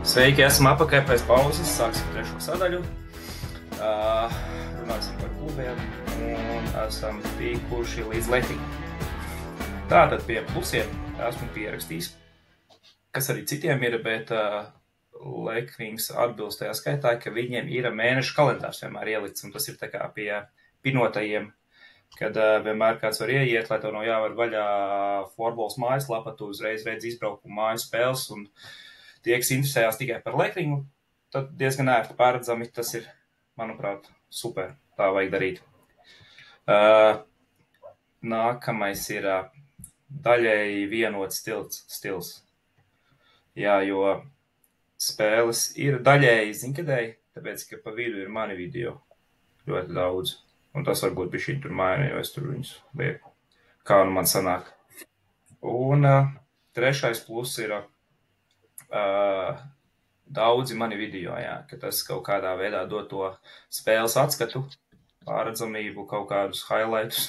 Sveiki, esam atpakaļ pēc pauzes, sāksim trešo sadaļu. Runāsim par klubiem un esam tikuši līdz Lekrīgam. Tātad pie plusiem esmu pierakstījis, kas arī citiem ir, bet Lekrīgs atbilst tajā skaitā, ka viņiem ir mēneša kalendārs vienmēr ielikts, un tas ir tā kā pie pinotajiem, kad vienmēr kāds var ieiet, lai tev nav jāvar vaļā Florbols mājaslapa, tu uzreiz redz izbraukumu māju spēles, un tie, kas interesējās tikai par Lekrīgu, tad diezgan ērti pārredzami, tas ir, manuprāt, super, tā vajag darīt. Nākamais ir daļēji vienots stils. Jā, jo spēles ir daļēji ziņkadēji, tāpēc, ka pa vidu ir mani video ļoti daudz. Un tas varbūt bišķiņ tur maina, jo es tur viņus lieku. Kā nu man sanāk. Un trešais plus ir daudzi mani video, jā, ka tas kaut kādā veidā dod to spēles atskatu, pārredzamību, kaut kādus highlightus.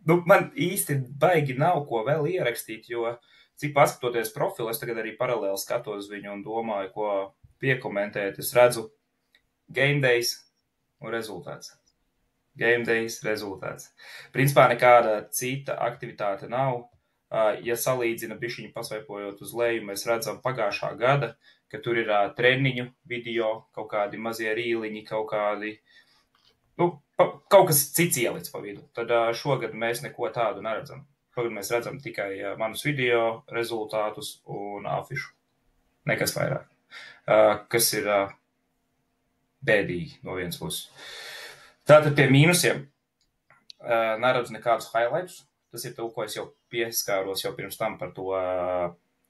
Man īsti baigi nav ko vēl ierakstīt, jo cik paskatoties profilu, es tagad arī paralēli skatos viņu un domāju, ko piekomentēt. Es redzu game days un rezultāts. Game days, rezultāts. Principā nekāda cita aktivitāte nav. Ja salīdzina bišķiņu pasvaipojot uz leju, mēs redzam pagājušā gada, ka tur ir treniņu video, kaut kādi mazie rīliņi, kaut kādi, kaut kas cits ielicis pa vidu. Tad šogad mēs neko tādu neredzam. Šogad mēs redzam tikai manus video, rezultātus un afišu. Nekas vairāk. Kas ir bēdīgi no vienas puses. Tātad pie mīnusiem neredzu nekādus highlights. Tas ir to, ko es jau pieskāros jau pirms tam par to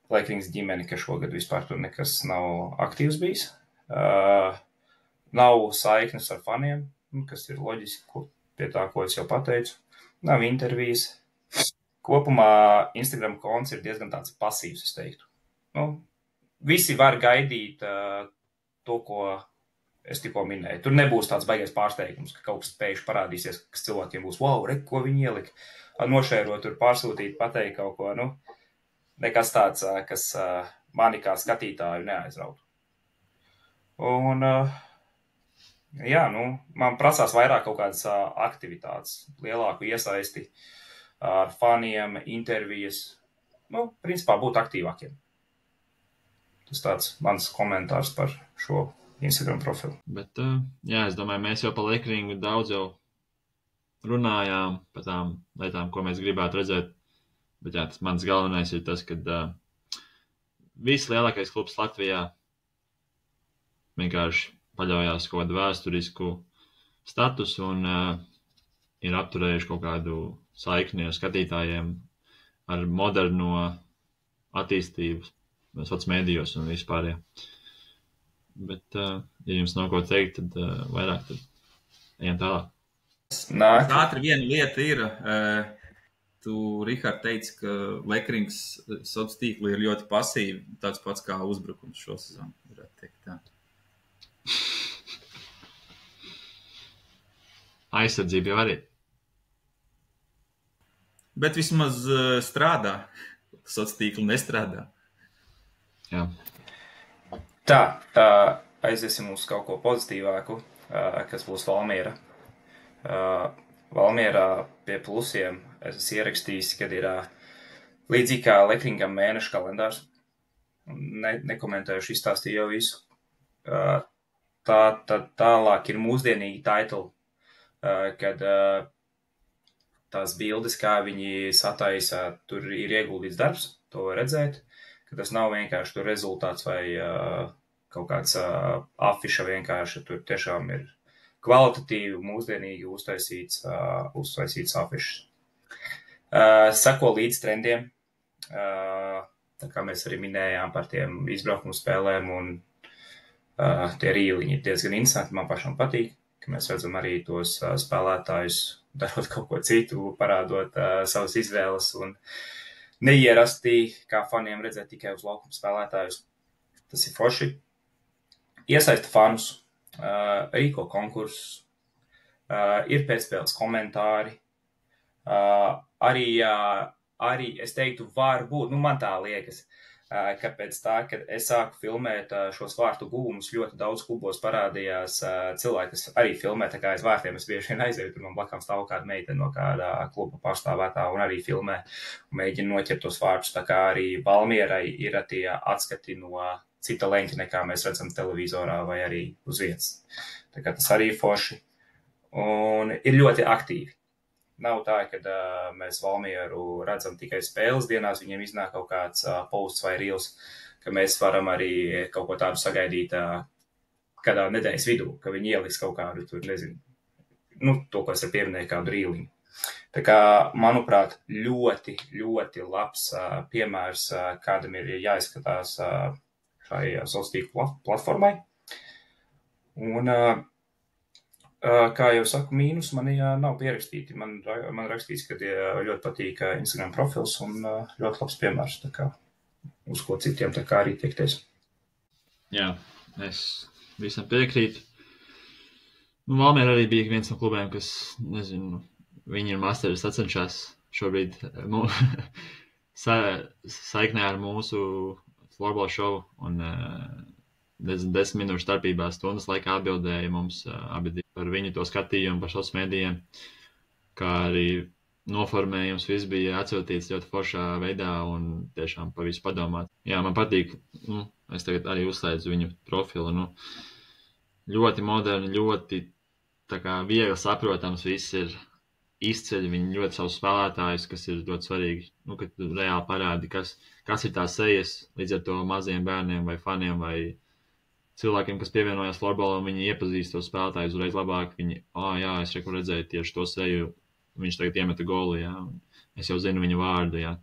Lekrīgas ģimeni, ka šogad vispār tur nekas nav aktīvs bijis. Nav saiknes ar faniem, kas ir loģiski pie tā, ko es jau pateicu. Nav intervijas. Kopumā Instagram konts ir diezgan tāds pasīvs, es teiktu. Visi var gaidīt to, ko es tikko minēju. Tur nebūs tāds baigais pārsteigums, ka kaut kas pēkšņi parādīsies, kas cilvēkiem būs, wow, re, ko viņi ielika. Nošērot, tur pārsūtīt, pateikt kaut ko, nekas tāds, kas mani kā skatītāju neaizrautu. Un, jā, man prasās vairāk kaut kādas aktivitātes, lielāku iesaisti ar faniem, intervijas, principā būt aktīvākiem. Tas tāds mans komentārs par šo Instagram profilu. Bet, jā, es domāju, mēs jau par Lekrīgu daudz jau runājām par tām lietām, ko mēs gribētu redzēt. Bet, jā, tas mans galvenais ir tas, ka viss lielākais klubs Latvijā vienkārši paļaujās kaut kādu vēsturisku statusu un ir apturējuši kaut kādu saikni ar skatītājiem ar moderno attīstību sociālos mēdījos un vispār. Bet, ja jums nav ko teikt, tad vairāk tad ejam tālāk. Ātri viena lieta ir, tu, Rihard, teici, ka Lekrīgas sociālos tīkli ir ļoti pasīvi, tāds pats kā uzbrukums šo sezonu, varētu teikt tā. Aizsardzība jau arī. Bet vismaz strādā, sociālos tīkli nestrādā. Jā. Tā, aiziesim uz kaut ko pozitīvāku, kas būs Valmiera. Valmierā pie plusiem es esmu ierakstījis, kad ir līdzīgi kā Lekrīgam mēneša kalendārs. Nekomentējuši, izstāstīju jau visu. Tālāk ir mūsdienīgi title, kad tās bildes, kā viņi sataisa, tur ir ieguldīts darbs, to var redzēt, ka tas nav vienkārši tur rezultāts vai kaut kāds afiša vienkārši, tur tiešām ir kvalitatīvi, mūsdienīgi uztaisīts afišas. Seko līdz trendiem, tā kā mēs arī minējām par tiem izbraukumu spēlēm un tie rīliņi ir diezgan interesanti, man pašam patīk, ka mēs redzam arī tos spēlētājus darot kaut ko citu, parādot savas izvēles un neierasti, kā faniem redzēt tikai uz laukuma spēlētājus. Tas ir forši. Iesaista fanus, rīko konkursus, ir pēcspēles komentāri, arī es teiktu, var būt, man tā liekas, ka pēc tā, kad es sāku filmēt šos vārtu gūmus, ļoti daudz klubos parādījās cilvēki, kas arī filmē, tā kā aiz vārtiem es bieži vien aizēju, tur man blakām stāv kāda meitene no kādā kluba pārstāvētā un arī filmē un mēģina noķert tos vārtus, tā kā arī Valmierai ir tie atskati no cita leņķa, nekā mēs redzam televizorā vai arī uz vietas. Tā kā tas arī ir forši un ir ļoti aktīvi. Nav tā, ka mēs Valmieru redzam tikai spēles dienās, viņiem iznāk kaut kāds posts vai reels, ka mēs varam arī kaut ko tādu sagaidīt kādā nedēļas vidū, ka viņi ieliks kaut kādu, tur nezinu, to, ko es ar pieminēju, kādu rīliņu. Tā kā, manuprāt, ļoti, ļoti labs piemērs, kādam ir jāizskatās šai sociālo tīklu platformai. Un kā jau saku, mīnus man nav pierakstīti. Man rakstīts, ka ļoti patīk Instagram profils un ļoti labs piemērs, tā kā uz ko citiem tā kā arī tiekties. Jā, es visam piekrītu. Valmiera arī bija viens no klubiem, kas, nezinu, viņi ir masteri sacenšās šobrīd saiknē ar mūsu florbola šovu un 10 minūšu starpībā stundas laikā atbildēja mums abi par viņu to skatījumu par sociālajiem mēdījiem, kā arī noformējums viss bija atsūtīts ļoti foršā veidā un tiešām pa visu padomāt. Jā, man patīk, es tagad arī uzslēdzu viņu profilu, ļoti moderni, ļoti tā kā viegli saprotams, viss ir izceļ, viņi ļoti savus spēlētājus, kas ir ļoti svarīgi, kad tu reāli parādi, kas ir tās sejas, līdz ar to maziem bērniem vai faniem vai cilvēkiem, kas pievienojās florbolam, viņi iepazīst tos spēlētājus uzreiz labāk, viņi, jā, es redzēju tieši to seju, viņš tagad iemeta golu, jā, un es jau zinu viņu vārdu, jā.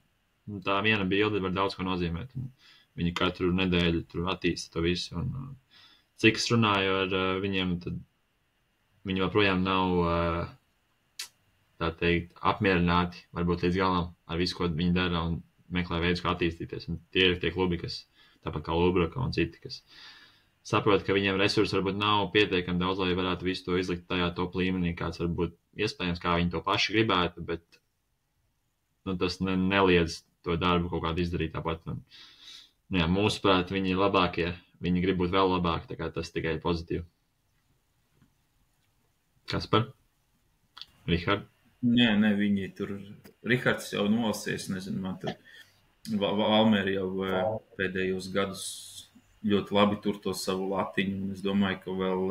Un tā viena bilde var daudz ko nozīmēt, un viņi katru nedēļu tur attīsta to visu, un cik es runāju ar viņiem, tad viņi joprojām nav, tā teikt, apmierināti, varbūt līdz galam ar visu, ko viņi dara, un meklē veidus, kā attīstīties, un tie ir tie klubi, kas, tāpat kā Lubraka un citi, kas saprot, ka viņiem resursi varbūt nav pietiekami daudz, lai varētu visu to izlikt tajā top līmenī, kāds varbūt iespējams, kā viņi to paši gribētu, bet tas neliedz to darbu kaut kādu izdarīt tāpat. Jā, mūsuprāt, viņi ir labākie, viņi grib būt vēl labāki, tā kā tas tikai pozitīvi. Kaspar? Rihard? Nē, viņi tur, Rihards jau nolasījis, nezinu, man tur Valmiera jau pēdējos gadus ļoti labi tur to savu latiņu, un es domāju, ka vēl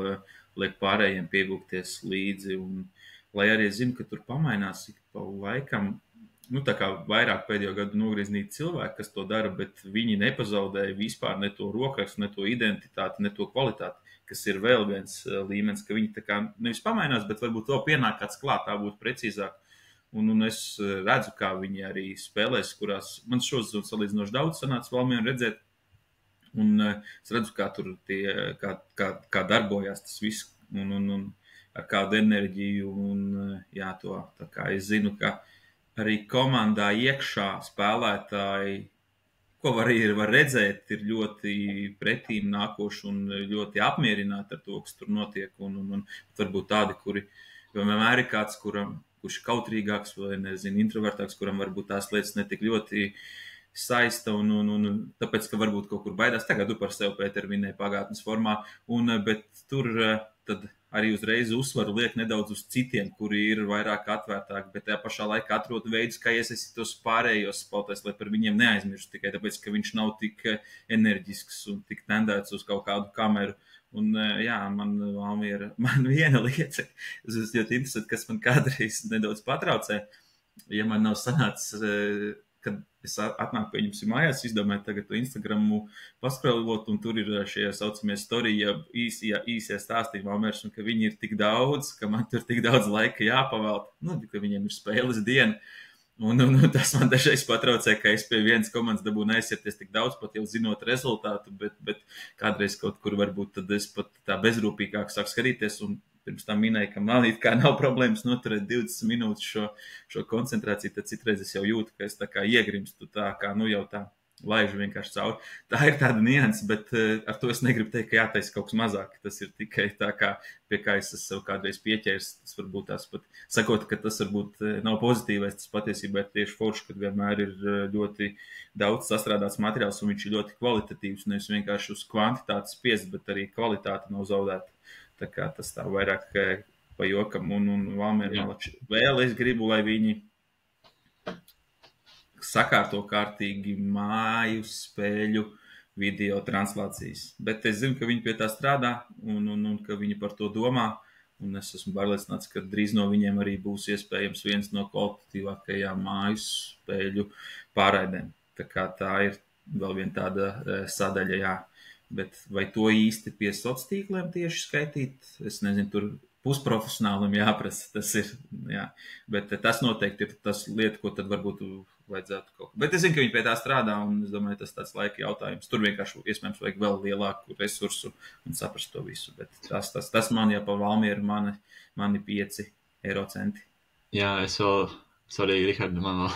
liek pārējiem piegūties līdzi, un lai arī zinu, ka tur pamainās ik pa laikam, tā kā vairāk pēdējo gadu nogrieznīti cilvēki, kas to dara, bet viņi nepazaudēja vispār ne to rokrakstu, ne to identitāti, ne to kvalitāti, kas ir vēl viens līmenis, ka viņi tā kā nevis pamainās, bet varbūt vēl pienāk kāds klāt, tā būtu precīzāk. Un es redzu, kā viņi arī spēlēs, kurās man šos salīdzinoši daudz sanāca Valmiera redzēt. Un es redzu, kā tur kā darbojās tas viss un ar kādu enerģiju. Un, jā, to tā kā es zinu, ka arī komandā iekšā spēlētāji, ko var redzēt, ir ļoti pretīm nākoši un ļoti apmierināti ar to, kas tur notiek. Un varbūt tādi, kuri vienmēr ir kāds, kurš ir kautrīgāks vai, nezinu, introvertāks, kuram varbūt tās lietas netik ļoti saista un tāpēc, ka varbūt kaut kur baidās. Tagad par sevi Pēter minēja pagātnes formā, bet tur tad arī uzreiz uzsvaru liek nedaudz uz citiem, kuri ir vairāk atvērtāki, bet tajā pašā laikā atrod veidus, kā iesaistīt tos pārējos spēlētājus, lai par viņiem neaizmirstu tikai tāpēc, ka viņš nav tik enerģisks un tik tendēts uz kaut kādu kameru. Un jā, man viena lieta, es ļoti interesanti, kas man kādreiz nedaudz patraucē, ja man nav sanācis, kad es atnāku pie jums mājās, izdomāju tagad to Instagramu paskrolot, un tur ir šie saucamie storija īsie stāstījumi Valmieras, un ka viņi ir tik daudz, ka man tur tik daudz laika jāpavēlt, ka viņiem ir spēles diena. Un tas man dažreiz patraucē, ka es pie vienas komandas dabūnu aizsieties tik daudz, pat jau zinot rezultātu, bet kādreiz kaut kur varbūt tad es pat tā bezrūpīgāk sāku skatīties, un pirms tam minēju, ka man it kā nav problēmas noturēt 20 minūtes šo koncentrāciju, tad citreiz es jau jūtu, ka es tā kā iegrimstu tā kā, jau tā laižu vienkārši cauri. Tā ir tāda nianse, bet ar to es negribu teikt, ka jātaisa kaut kas mazāk. Tas ir tikai tā, kā, pie kā es sev kādreiz pieķērs. Tas varbūt tās pat sakot, ka tas varbūt nav pozitīvais. Tas patiesībā ir tieši forši, kad vienmēr ir ļoti daudz sastrādāts materiāls un viņš ir ļoti kvalitatīvs. Nevis vienkārši uz kvantitātes spiest, bet arī kvalitāte nav zaudēta. Tā kā tas tā vairāk pa jokam un Valmiera Malači. Vēl es gribu, lai viņi sakārto kārtīgi māju spēļu video translācijas. Bet es zinu, ka viņi pie tā strādā un ka viņi par to domā. Un es esmu pārliecināts, ka drīz no viņiem arī būs iespējams viens no kvalitatīvākajām māju spēļu pārraidēm. Tā kā tā ir vēl viena tāda sadaļa, jā. Bet vai to īsti pie sociāliem tīkliem tieši skaitīt? Es nezinu, tur pusprofesionālim jāprasa, tas ir, jā. Bet tas noteikti ir tas lieta, ko tad varbūt vajadzētu kaut ko. Bet es zinu, ka viņi pie tā strādā, un es domāju, tas tāds laika jautājums. Tur vienkārši iespējams vajag vēl lielāku resursu un saprast to visu. Bet tas man jau pa Valmieru mani 5 eiro centi. Jā, es vēl, sorry, Rihard, man vēl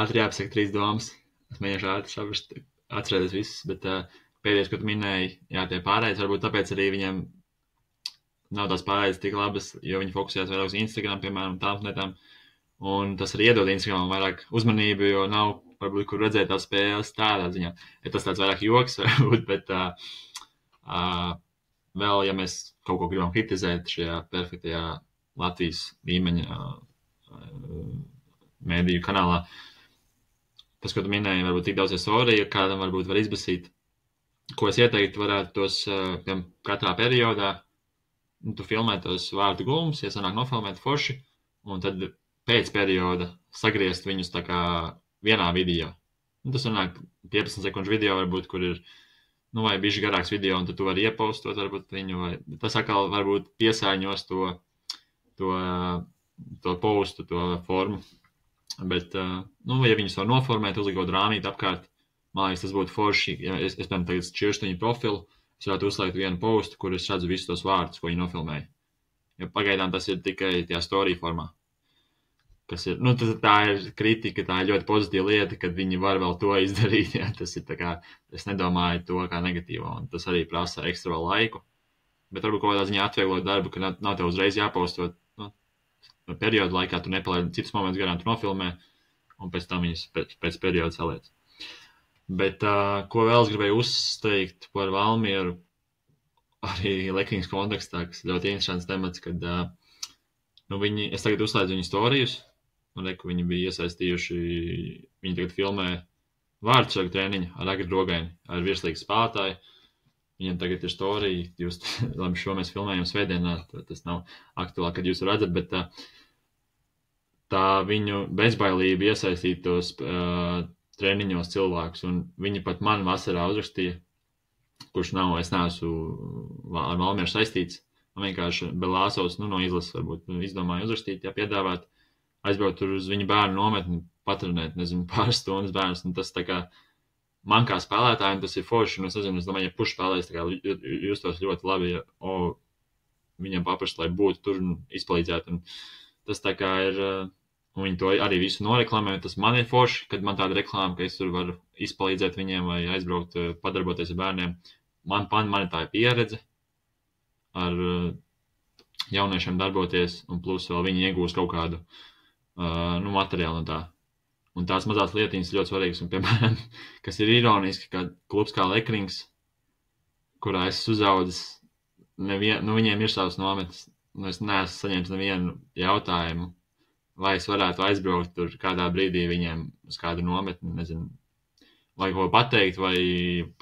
ātri jāpasaka 3 domas. Es mēģināšu ātri saprast, atcerēties visus, bet pēdējais, ko tu minēji, jā, tie pārējais, varbūt tāpēc arī viņiem nav tās pārējais tik labas, jo viņi fokusējās vairāk uz Instagram, piemēram, tām lietām, un tas arī iedod Instagramam vairāk uzmanību, jo nav, varbūt, kur redzēt tās spēles tādā ziņā. Ja tas tāds vairāk joks, varbūt, bet vēl, ja mēs kaut ko gribam kritizēt šajā perfektajā Latvijas līmeņa mēdīju kanālā, tas, ko tu minēji, varbūt tik daudz sorija, kādam varbūt var izbasīt. Ko es ieteiktu, varētu tos katrā periodā, tu filmē tos vārdu gulmus, ja sanāk nofilmēt forši, un tad pēc perioda sagriezt viņus tā kā vienā video. Tas sanāk 15 sekundžu video varbūt, kur ir, vai bišķi garāks video, un tad tu vari iepostot varbūt viņu, vai tas atkal varbūt piesāņos to postu, to formu. Bet, ja viņus var noformēt, uzlikot rāmīt apkārt, man liekas, tas būtu forši, ja es piemēram, tagad šķirstu viņu profilu, es varētu uzslēgt vienu postu, kur es redzu visus tos vārdus, ko viņi nofilmēja. Jo pagaidām tas ir tikai tajā story formā. Kas ir, tā ir kritika, tā ir ļoti pozitīva lieta, kad viņi var vēl to izdarīt, jā, tas ir tā kā, es nedomāju to kā negatīvo, un tas arī prasa ekstra vēl laiku, bet varbūt kaut kādā ziņā atvieglot darbu, ka nav tev uzreiz jāpostot, periodu laikā tu nepalaidi citus momentus garām, tu nofilmē, un pēc tam viņus pēc perioda saliec. Bet, ko vēl es gribēju uzteikt par Valmieru, arī Lekrings kontekstā, kas ļoti interesants temats, kad es tagad uzslēdzu viņu storijus, un reku viņi bija iesaistījuši, viņi tagad filmē vārdsargu treniņu ar Agri Rogaini, ar virslīgas spēlētāju. Viņam tagad ir storija, labi, šo mēs filmējam svētdienā, tas nav aktuāli, kad jūs redzat, bet tā viņu bezbailība iesaistīt tos treniņos cilvēkus, un viņi pat man vasarā uzrakstīja, kurš es neesmu ar Valmieru saistīts, man vienkārši Belāsovs, no izlases varbūt izdomāju uzrakstīt, piedāvāt, aizbraukt tur uz viņu bērnu nometni, patrenēt, pāris stundas bērnus, un tas tā kā man kā spēlētājiem tas ir forši, un es domāju, ja puš spēlēs, tā kā justos ļoti labi, ja viņam paprast, lai būtu tur un izpalīdzētu, un tas tā kā ir, un viņi to arī visu noreklamē, tas man ir forši, kad man tāda reklāma, ka es tur varu izpalīdzēt viņiem vai aizbraukt, padarboties ar bērniem. Man ir tā pieredze ar jauniešiem darboties, un plus vēl viņi iegūs kaut kādu materiālu no tā. Un tās mazās lietiņas ļoti svarīgas, un piemēram, kas ir ironiski, ka klubs kā Lekrings, kurā es uzaudzis, viņiem ir savs nometnes, es neesmu saņēmis nevienu jautājumu, vai es varētu aizbraukt tur kādā brīdī viņiem uz kādu nometni, vai ko pateikt, vai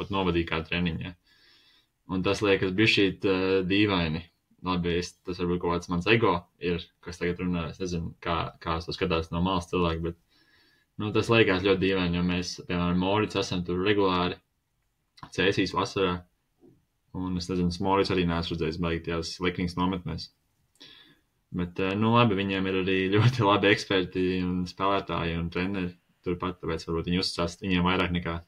pat novadīt kādu treniņu. Ja? Un tas liekas bišķīt dīvaini. Labi, tas varbūt kaut kāds mans ego ir, kas tagad runā, es nezinu, kā es to skatās no malas cilvēku, bet tas liekas ļoti dīvaini, jo mēs, piemēram, Morits esam tur regulāri cēsīs vasarā, un es nezinu, Morits arī neesmu redzējis baigi tajās Lekrings nometnēs. Bet, labi, viņiem ir arī ļoti labi eksperti un spēlētāji un treneri turpat, tāpēc varbūt viņi uzticās viņiem vairāk nekā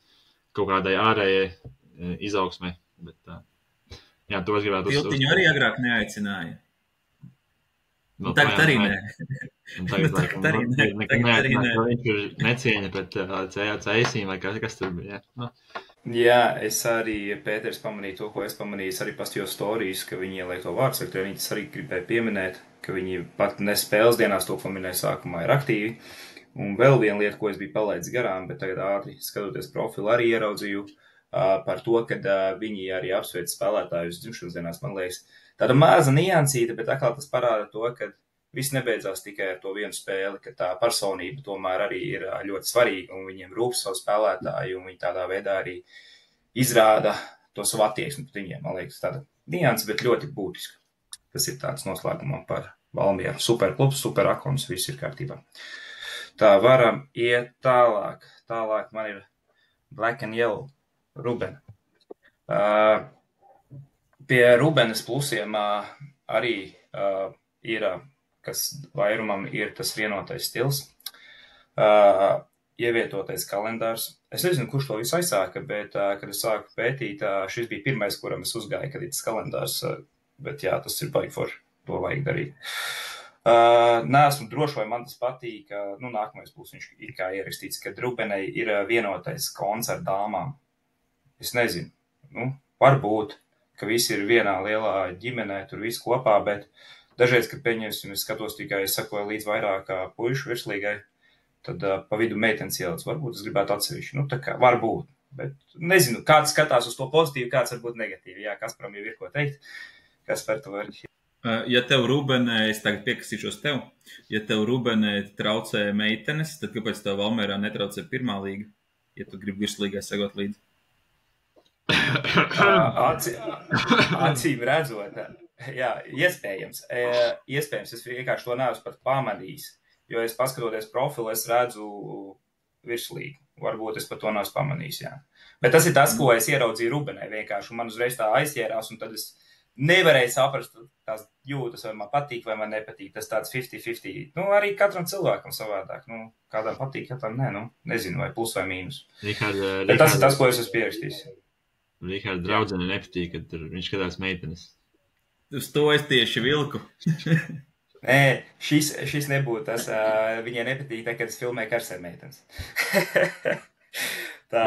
kaut kādai ārējai izaugsmai. Bet, jā, to es gribētu uzstāstīt. Tiltiņu arī agrāk neaicināja. No, Tagad arī nē. Tagad arī nē. Viņš ir necieņa pret ceisīm vai kas tur bija. Nu. Jā, es arī, Pēters, pamanīju to, ko es pamanīju. Es arī pastījos storijas, ka viņi ieliek to vārdsaktu, viņi tas arī gribēja pieminēt, ka viņi pat ne spēles dienās to paminēja sākumā ir aktīvi. Un vēl viena lieta, ko es biju palaidis garām, bet tagad ātri skatoties profilu arī ieraudzīju par to, ka viņi arī apsveic spēlētājus dzimšanas dienās, man liekas. Tāda maza niansīta, bet atkal tas parāda to, ka viss nebeidzās tikai ar to vienu spēli, ka tā personība tomēr arī ir ļoti svarīga un viņiem rūp savu spēlētāju un viņi tādā veidā arī izrāda to savu attieksmi pret viņiem. Man liekas, tāda nianse, bet ļoti būtiska. Tas ir tāds noslēgumā par Valmieru. Superklubs, superakons, viss ir kārtībā. Tā varam iet tālāk. Tālāk man ir Black and Yellow, Rubena. Pie Rubenes plusiem arī ir, kas vairumam ir tas vienotais stils, ievietotais kalendārs. Es nezinu, kurš to visu aizsāka, bet, kad es sāku pētīt, šis bija pirmais, kuram es uzgāju, kad ir tas kalendārs, bet jā, tas ir baigi forši, to vajag darīt. Neesmu droši, vai man tas patīk, nākamais būs viņš ir kā ierakstīts, ka Rubenei ir vienotais konts ar dāmām. Es nezinu, varbūt, ka visi ir vienā lielā ģimenē, tur viss kopā, bet dažreiz, kad pieņemsim, es skatos tikai, es sakoju līdz vairāk puišu virslīgai, tad pa vidu meitenes ielic, varbūt es gribētu atsevišķi, tā kā varbūt, bet nezinu, kāds skatās uz to pozitīvi, kāds varbūt negatīvi, jā, Kasparam jau ir ko teikt, kas par to var. Ja tev Rubenē, es tagad piekasīšos tev, ja tev Rubenē traucē meitenes, tad kāpēc tev Valmierā netraucē pirmā līga, ja tu gribi virslīgai segot līdzi? Acīm redzot, jā, iespējams, es vienkārši to neesmu pat pamanījis, jo es paskatoties profilu, es redzu virslīgu, varbūt es pat to neesmu pamanījis, jā. Bet tas ir tas, ko es ieraudzīju Rubenē vienkārši, un man uzreiz tā aizķērās, un tad es nevarēju saprast tās jūtas, vai man patīk, vai man nepatīk, tas tāds 50-50, arī katram cilvēkam savādāk, kādam patīk, katram nē, nezinu, vai plus vai mīnus. Bet tas ir tas, ko es esmu pierakstījis. Riharda draudzene nepatīk, kad viņš skatās meitenes. Uz to es tieši vilku. Nē, šis nebūtu tas. Viņai nepatīk, tā, kad es filmēju karsē meitenes. Tā,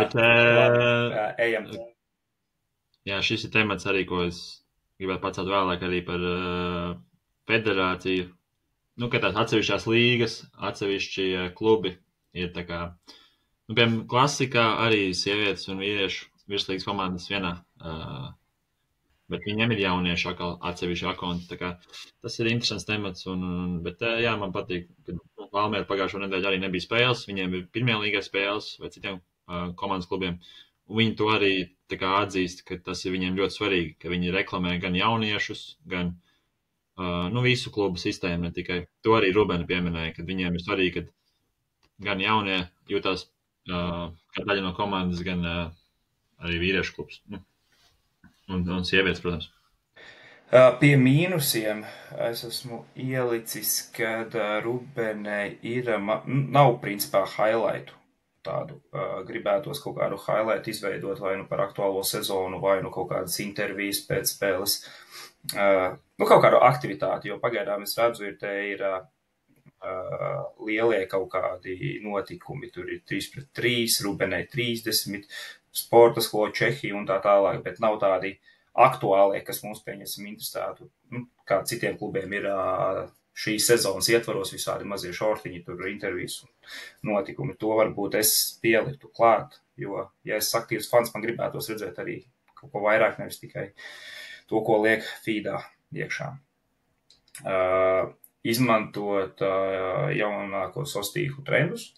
ejam. Jā, šis ir temats arī, ko es gribētu pacelt vēlāk arī par federāciju. Ka tās atsevišķās līgas, atsevišķi klubi ir tā kā, piemēram, klasikā arī sievietes un vīriešu virslīgas komandas vienā, bet viņiem ir jaunieši atkal atsevišķi akonti, tā kā tas ir interesants temats, bet jā, man patīk, ka Valmiera pagājušo nedēļu arī nebija spēles, viņiem ir pirmajā līgā spēles vai citiem komandas klubiem, un viņi to arī tā kā atzīst, ka tas ir viņiem ļoti svarīgi, ka viņi reklamē gan jauniešus, gan visu klubu sistēmu, ne tikai. To arī Rubena pieminēja, ka viņiem ir svarīgi, ka gan jaunie jūtās kā daļa no komandas, gan arī vīriešu klubs. Un sievietes, protams. Pie mīnusiem es esmu ielicis, kad Rubenei nav principā highlightu tādu. Gribētos kaut kādu highlightu izveidot vai par aktuālo sezonu, vai kaut kādas intervijas pēc spēles. Kaut kādu aktivitāti, jo pagaidām es redzu, ir lielie kaut kādi notikumi. Tur ir 3-3, Rubenei 30, sporta skola Čehija un tā tālāk, bet nav tādi aktuālie, kas mums pieņemsim interesētu. Kā citiem klubiem ir šīs sezonas ietvaros visādi mazie šortiņi, tur intervijas un notikumi. To varbūt es pieliktu klāt, jo, ja es aktīvs fans, man gribētos redzēt arī kaut ko vairāk, nevis tikai to, ko liek feedā iekšā. Izmantot jaunāko sostīku trendus,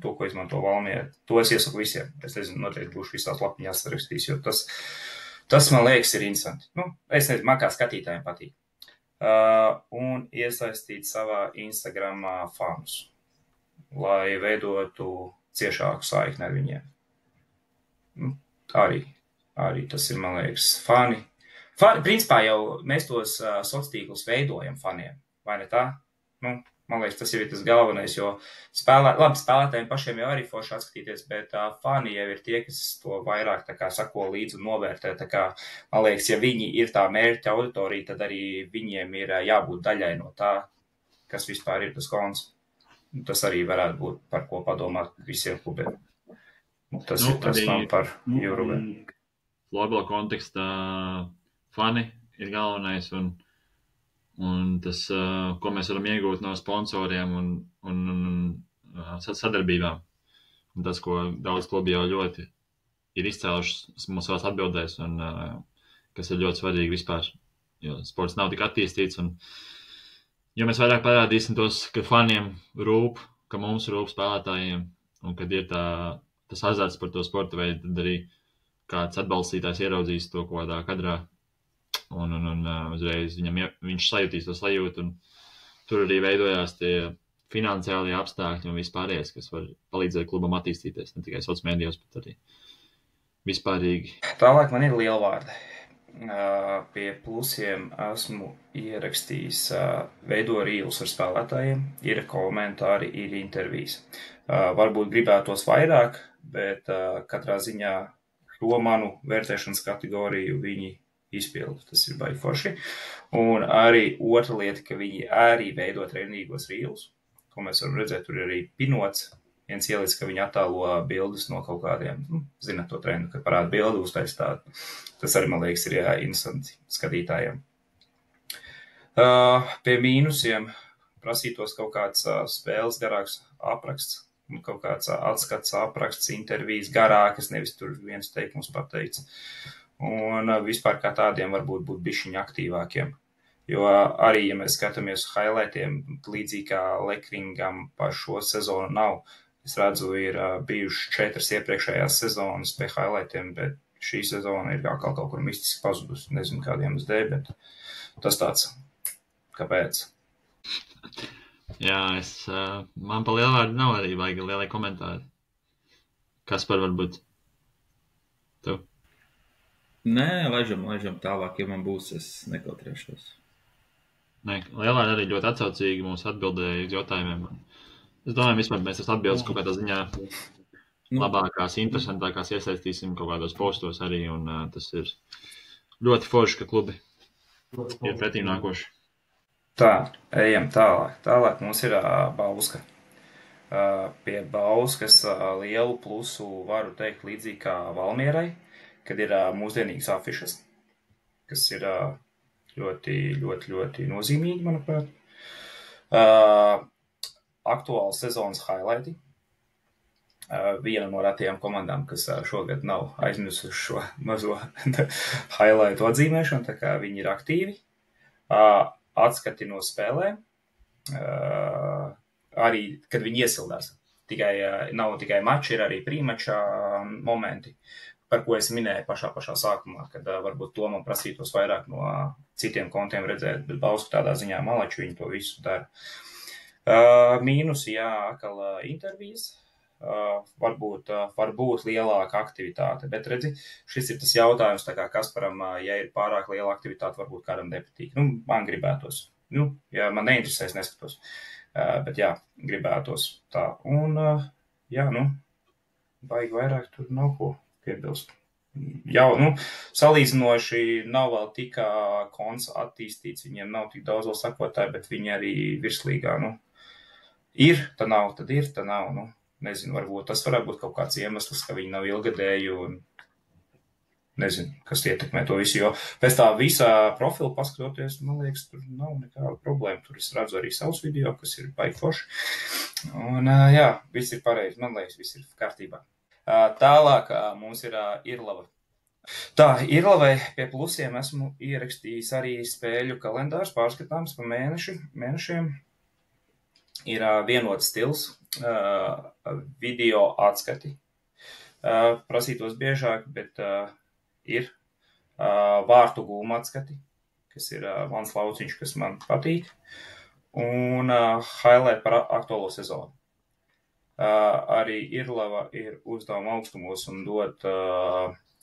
to, ko izmanto Valmiera. To es iesaku visiem. Es nezinu, noteikti būšu visās lapiņās sarakstījis, jo tas man liekas ir interesanti. Es nezinu, man kā skatītājiem patīk. Un iesaistīt savā Instagramā fanus, lai veidotu ciešāku saikni ar viņiem. Arī tas ir, man liekas, fani. Principā jau mēs tos sociālos tīklus veidojam faniem, vai ne tā? Man liekas, tas jau ir tas galvenais, jo spēlētājiem pašiem jau arī forši atskatīties, bet fani jau ir tie, kas to vairāk tā kā sako līdzi un novērtē. Tā kā, man liekas, ja viņi ir tā mērķa auditorija, tad arī viņiem ir jābūt daļai no tā, kas vispār ir tas konts. Tas arī varētu būt par ko padomāt visiem klubiem. Tas ir tas man par Eurobē. Florbola kontekstā fani ir galvenais un tas, ko mēs varam iegūt no sponsoriem un sadarbībām. Un tas, ko daudz klubi jau ļoti ir izcēluši mūsu savās atbildēs un kas ir ļoti svarīgi vispār, jo sports nav tik attīstīts un jo mēs vairāk parādīsim tos, ka faniem rūp, ka mums rūp spēlētājiem un kad ir tas azarts par to sporta veidu, tad arī kāds atbalstītājs ieraudzīs to kādā kadrā un uzreiz viņš sajūtīs to sajūtu un tur arī veidojās tie finansiālie apstākļi un vispārējais, kas var palīdzēt klubam attīstīties, ne tikai sociālajos mēdījos, bet arī vispārīgi. Tālāk man ir lielvārdi. Pie plusiem esmu ierakstījis veido rīlus ar spēlētājiem, ir komentāri, ir intervijas. Varbūt gribētos vairāk, bet katrā ziņā šo manu vērtēšanas kategoriju viņi izpildu. Tas ir baigi forši. Un arī otra lieta, ka viņi arī veido trenīgos rīlus, ko mēs varam redzēt, tur ir arī pinots. Viens ielic, ka viņi attēlo bildes no kaut kādiem, zināt to trendu, kad parāda bildi uztais tādu. Tas arī, man liekas, ir interesanti skatītājiem. Pie mīnusiem prasītos kaut kāds spēles garāks apraksts, kaut kāds atskats apraksts, intervijas garākas, nevis tur viens teikums pateikts. Un vispār kā tādiem varbūt būt bišķiņi aktīvākiem. Jo arī, ja mēs skatāmies uz highlightiem, līdzīgi kā Lekringam par šo sezonu nav, es redzu, ir bijušas 4 iepriekšējās sezonas pie highlightiem, bet šī sezona ir kaut kur mistiski pazudusi. Nezinu, kādiem es dēļ, bet tas tāds. Kāpēc? Jā, man pa lielvārdu nav arī baigi lielie komentāri. Kas par varbūt? Tu? Nē, laižam tālāk, ja man būs, es nekautrēšos. Nē, lielvārdi arī ļoti atsaucīgi mums atbildēja uz jautājumiem. Es domāju, vispār mēs tas atbildes kaut kādā ziņā labākās, interesantākās iesaistīsim kaut kādos postos arī, un tas ir ļoti forši, ka klubi ir pretīm nākoši. Tā, ejam tālāk. Tālāk mums ir Bauska. Pie Bauskas lielu plusu varu teikt līdzīgi kā Valmierai, kad ir mūsdienīgas afišas, kas ir ļoti nozīmīgi, manuprāt. Aktuāls sezonas highlighti. Viena no retajām komandām, kas šogad nav aizmirsuši šo mazo highlightu atzīmēšanu, tā kā viņi ir aktīvi. Atskati no spēlēm. Arī, kad viņi iesildās. Nav tikai mači, ir arī prīmačā momenti, par ko es minēju pašā sākumā, kad varbūt to man prasītos vairāk no citiem kontiem redzēt, bet Bausku tādā ziņā malači viņi to visu dara. Mīnusi, atkal intervijas, varbūt lielāka aktivitāte, bet redzi, šis ir tas jautājums, tā kā Kasparam, ja ir pārāk liela aktivitāte, varbūt kādam nepatīk. Man gribētos. Ja man neinteresēs, neskatos. Bet gribētos tā. Un, baigi vairāk tur nav ko piebilst. Salīdzinoši nav vēl tik konts attīstīts, viņiem nav tik daudz vēl sakotāji, bet viņi arī virslīgā, ir, tad nav, tad ir, tad nav, nezinu, varbūt tas varētu būt kaut kāds iemesls, ka viņi nav ilgadēji un nezinu, kas ietekmē to visu, jo pēc tā visā profilu paskatoties, man liekas, tur nav nekāda problēma, tur es redzu arī savus video, kas ir baigi forši, un viss ir pareizi, man liekas, viss ir kārtībā. Tālāk mums ir Irlava. Tā, Irlavai pie plusiem esmu ierakstījis arī spēļu kalendārs pārskatāms pa mēnešiem. Ir vienots stils, video atskati. Prasītos biežāk, bet ir vārtu gūma atskati, kas ir mans lauciņš, kas man patīk, un highlight par aktuālo sezonu. Arī Irlava ir uzdevuma augstumos un dot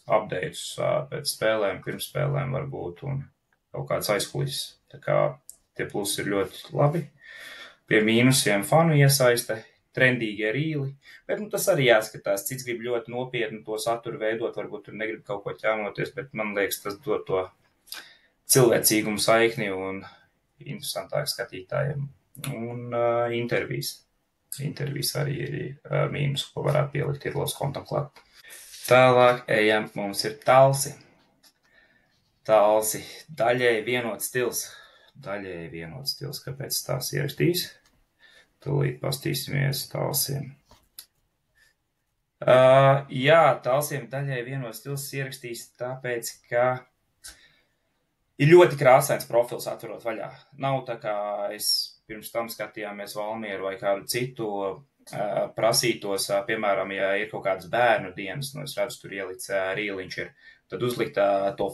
updates pēc spēlēm, pirms spēlēm varbūt, un kaut kāds aizkulis. Tā kā tie plusi ir ļoti labi. Pie mīnusiem fanu iesaiste, trendīgie rīli, bet tas arī jāskatās, cits grib ļoti nopietni to saturu veidot, varbūt tur negrib kaut ko ķēmoties, bet man liekas, tas dod to cilvēcīgumu saikni un interesantāk skatītājiem Un intervijas. Intervijas arī ir mīnus, ko varētu pielikt Irlos kontam klāt. Tālāk ejam, mums ir Talsi. Talsi, daļēji vienots stils. Daļēji vienots stils, kāpēc tās ierakstīs. Tūlīt pastīsimies Talsiem. Jā, Talsiem daļēji vienots stils ierakstīs, tāpēc, ka ir ļoti krāsains profils atverot vaļā. Nav tā kā es pirms tam skatījāmies Valmieru vai kādu citu prasītos, piemēram, ja ir kaut kādas bērnu dienas, es redzu, tur ielikts rīliņš ir, tad uzlikt to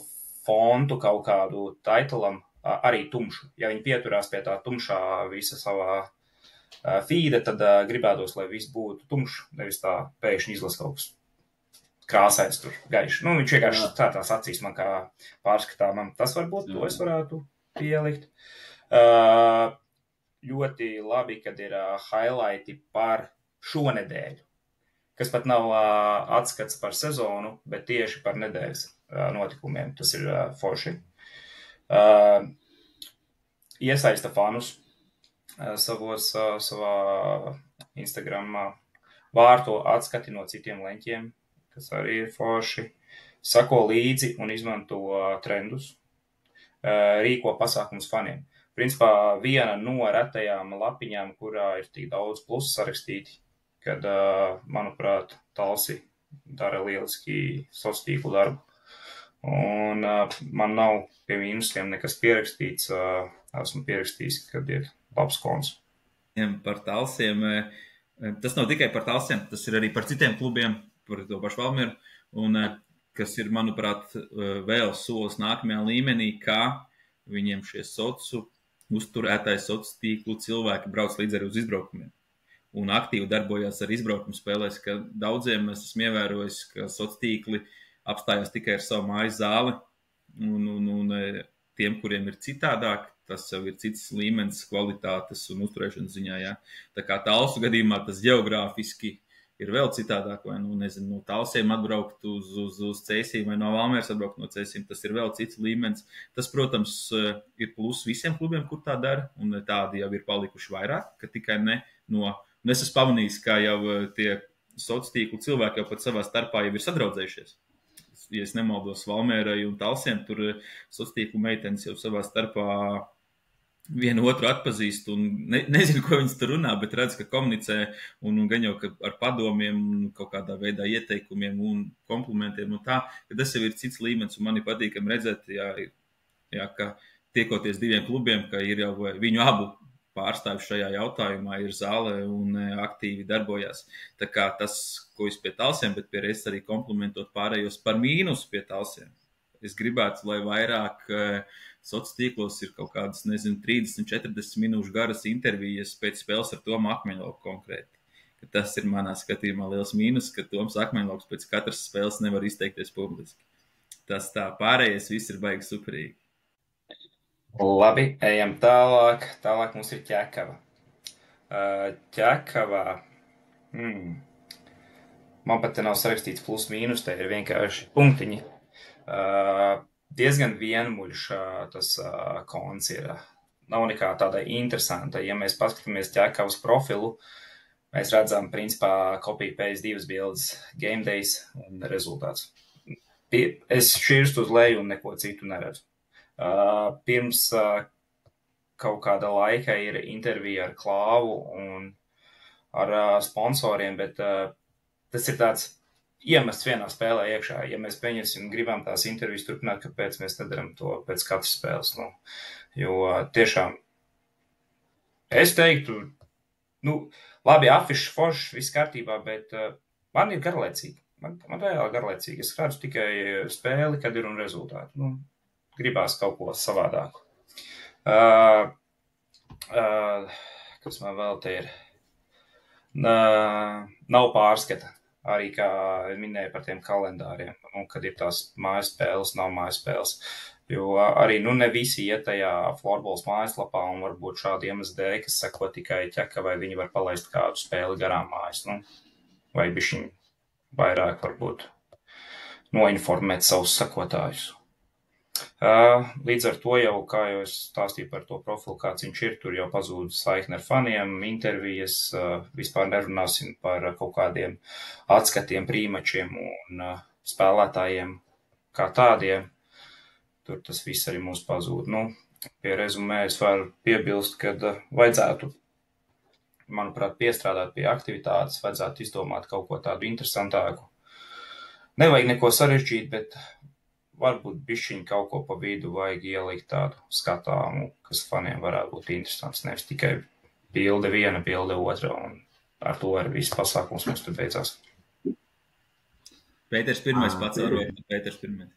fontu kaut kādu titlam arī tumšu. Ja viņi pieturās pie tā tumšā visa savā feeda, tad gribētos, lai viss būtu tumšs, nevis tā pēkšņi izlas kaut kas krāsains tur gaišs. Viņš vienkārši tās acīs man kā pārskatāmam. Tas varbūt to es varētu pielikt. Ļoti labi, kad ir highlighti par šonedēļu, kas pat nav atskats par sezonu, bet tieši par nedēļas notikumiem. Tas ir forši. Iesaista fanus savā Instagramā, vārto atskati no citiem leņķiem, kas arī ir forši, sako līdzi un izmanto trendus, rīko pasākumus faniem. Principā viena no retajām lapiņām, kurā ir tik daudz plusu sarakstīti, kad, manuprāt, Talsi dara lieliski sociālo darbu. Un man nav pie mīnusiem nekas pierakstīts, esmu pierakstījis, kad ir labs kons. Par Talsiem, tas nav tikai par Talsiem, tas ir arī par citiem klubiem, par to pašu Valmieru, un kas ir, manuprāt, vēl solis nākamajā līmenī, kā viņiem šie uzturētais sociālo tīklu cilvēki brauc līdz arī uz izbraukumiem un aktīvi darbojās ar izbraukumu spēlēs, ka daudziem es esmu ievērojis, ka sociālo tīkli apstājās tikai ar savu mājas zāli, un tiem, kuriem ir citādāk, tas jau ir cits līmenis kvalitātes un uzturēšanas ziņā, jā. Tā kā Talsu gadījumā tas geogrāfiski ir vēl citādāk, vai, no Talsiem atbraukt uz Cēsīm vai no Valmieras atbraukt no Cēsīm, tas ir vēl cits līmenis. Tas, protams, ir plus visiem klubiem, kur tā dara, un tādi jau ir palikuši vairāk, ka tikai ne no... Un es esmu pamanījis, kā jau tie sociālo tīklu cilvēki jau pat savā starpā jau ir sadraudzējušies. Ja es nemaldos Valmierai un Talsiem, tur sociālo tīklu meitenes jau savā starpā vienu otru atpazīst un nezinu, ko viņas tur runā, bet redz, ka komunicē un gan jau ar padomiem, kaut kādā veidā ieteikumiem un komplimentiem un tā, ka tas jau ir cits līmenis un man ir patīkami redzēt, ka tiekoties diviem klubiem, ka ir jau viņu abu pārstāvju šajā jautājumā ir zāle un aktīvi darbojās. Tā kā tas, ko es pie Talsiem, bet pie reizes arī komplimentot pārējos par mīnus pie Talsiem. Es gribētu, lai vairāk sociālos tīklos ir kaut kādas, 30-40 minūšu garas intervijas pēc spēles ar Tomu Akmeņlauku konkrēti. Ka tas ir manā skatījumā liels mīnus, ka Toms Akmeņlauks pēc katras spēles nevar izteikties publiski. Tas tā, pārējais viss ir baigi superīgi. Labi, ejam tālāk. Tālāk mums ir Ķekava. Ķekavā. Man pat te nav sarakstīts plus mīnus, te ir vienkārši punktiņi. Diezgan vienmuļš tas kons ir. Nav nekā tāda interesanta. Ja mēs paskatāmies Ķekavas profilu, mēs redzam, principā, copy-paste divas bildes, game days un rezultāts. Es šķirstu uz leju un neko citu neredzu. Pirms kaut kāda laika ir intervija ar Klāvu un ar sponsoriem, bet tas ir tāds iemests vienā spēlē iekšā. Ja mēs gribam tās intervijas turpināt, kāpēc mēs nedaram to pēc katras spēles. Jo tiešām es teiktu, labi, afišs foršs, viss kārtībā, bet man ir garlaicīgi. Man reāli garlaicīgi. Es redzu tikai spēli, kad ir un rezultāti. Gribās kaut ko savādāku. Kas man vēl te ir? Nav pārskata. Arī kā minēja par tiem kalendāriem. Un kad ir tās mājas spēles, nav mājas spēles. Jo arī ne visi iet tajā Florbols mājaslapā un varbūt šādi iemesli dēļ, kas sako tikai ķeka, vai viņi var palaist kādu spēli garām mājas. Vai bišķiņ vairāk varbūt noinformēt savus sakotājus. Līdz ar to jau, kā jau es stāstīju par to profilu, kāds viņš ir, tur jau pazūd saikne ar faniem, intervijas, vispār nerunāsim par kaut kādiem atskatiem, prīmačiem un spēlētājiem kā tādiem. Tur tas viss arī mums pazūd. Nu, pie rezumē es varu piebilst, kad vajadzētu, manuprāt, piestrādāt pie aktivitātes, vajadzētu izdomāt kaut ko tādu interesantāku. Nevajag neko sarežģīt, bet varbūt bišķiņ kaut ko pa vidu vajag ielikt tādu skatāmu, kas faniem varētu būt interesants. Nevis tikai bilde viena, bilde otra, un ar to arī viss pasākums mums tur beidzās. Pēters pirmais pats arot, Pēters pirmais.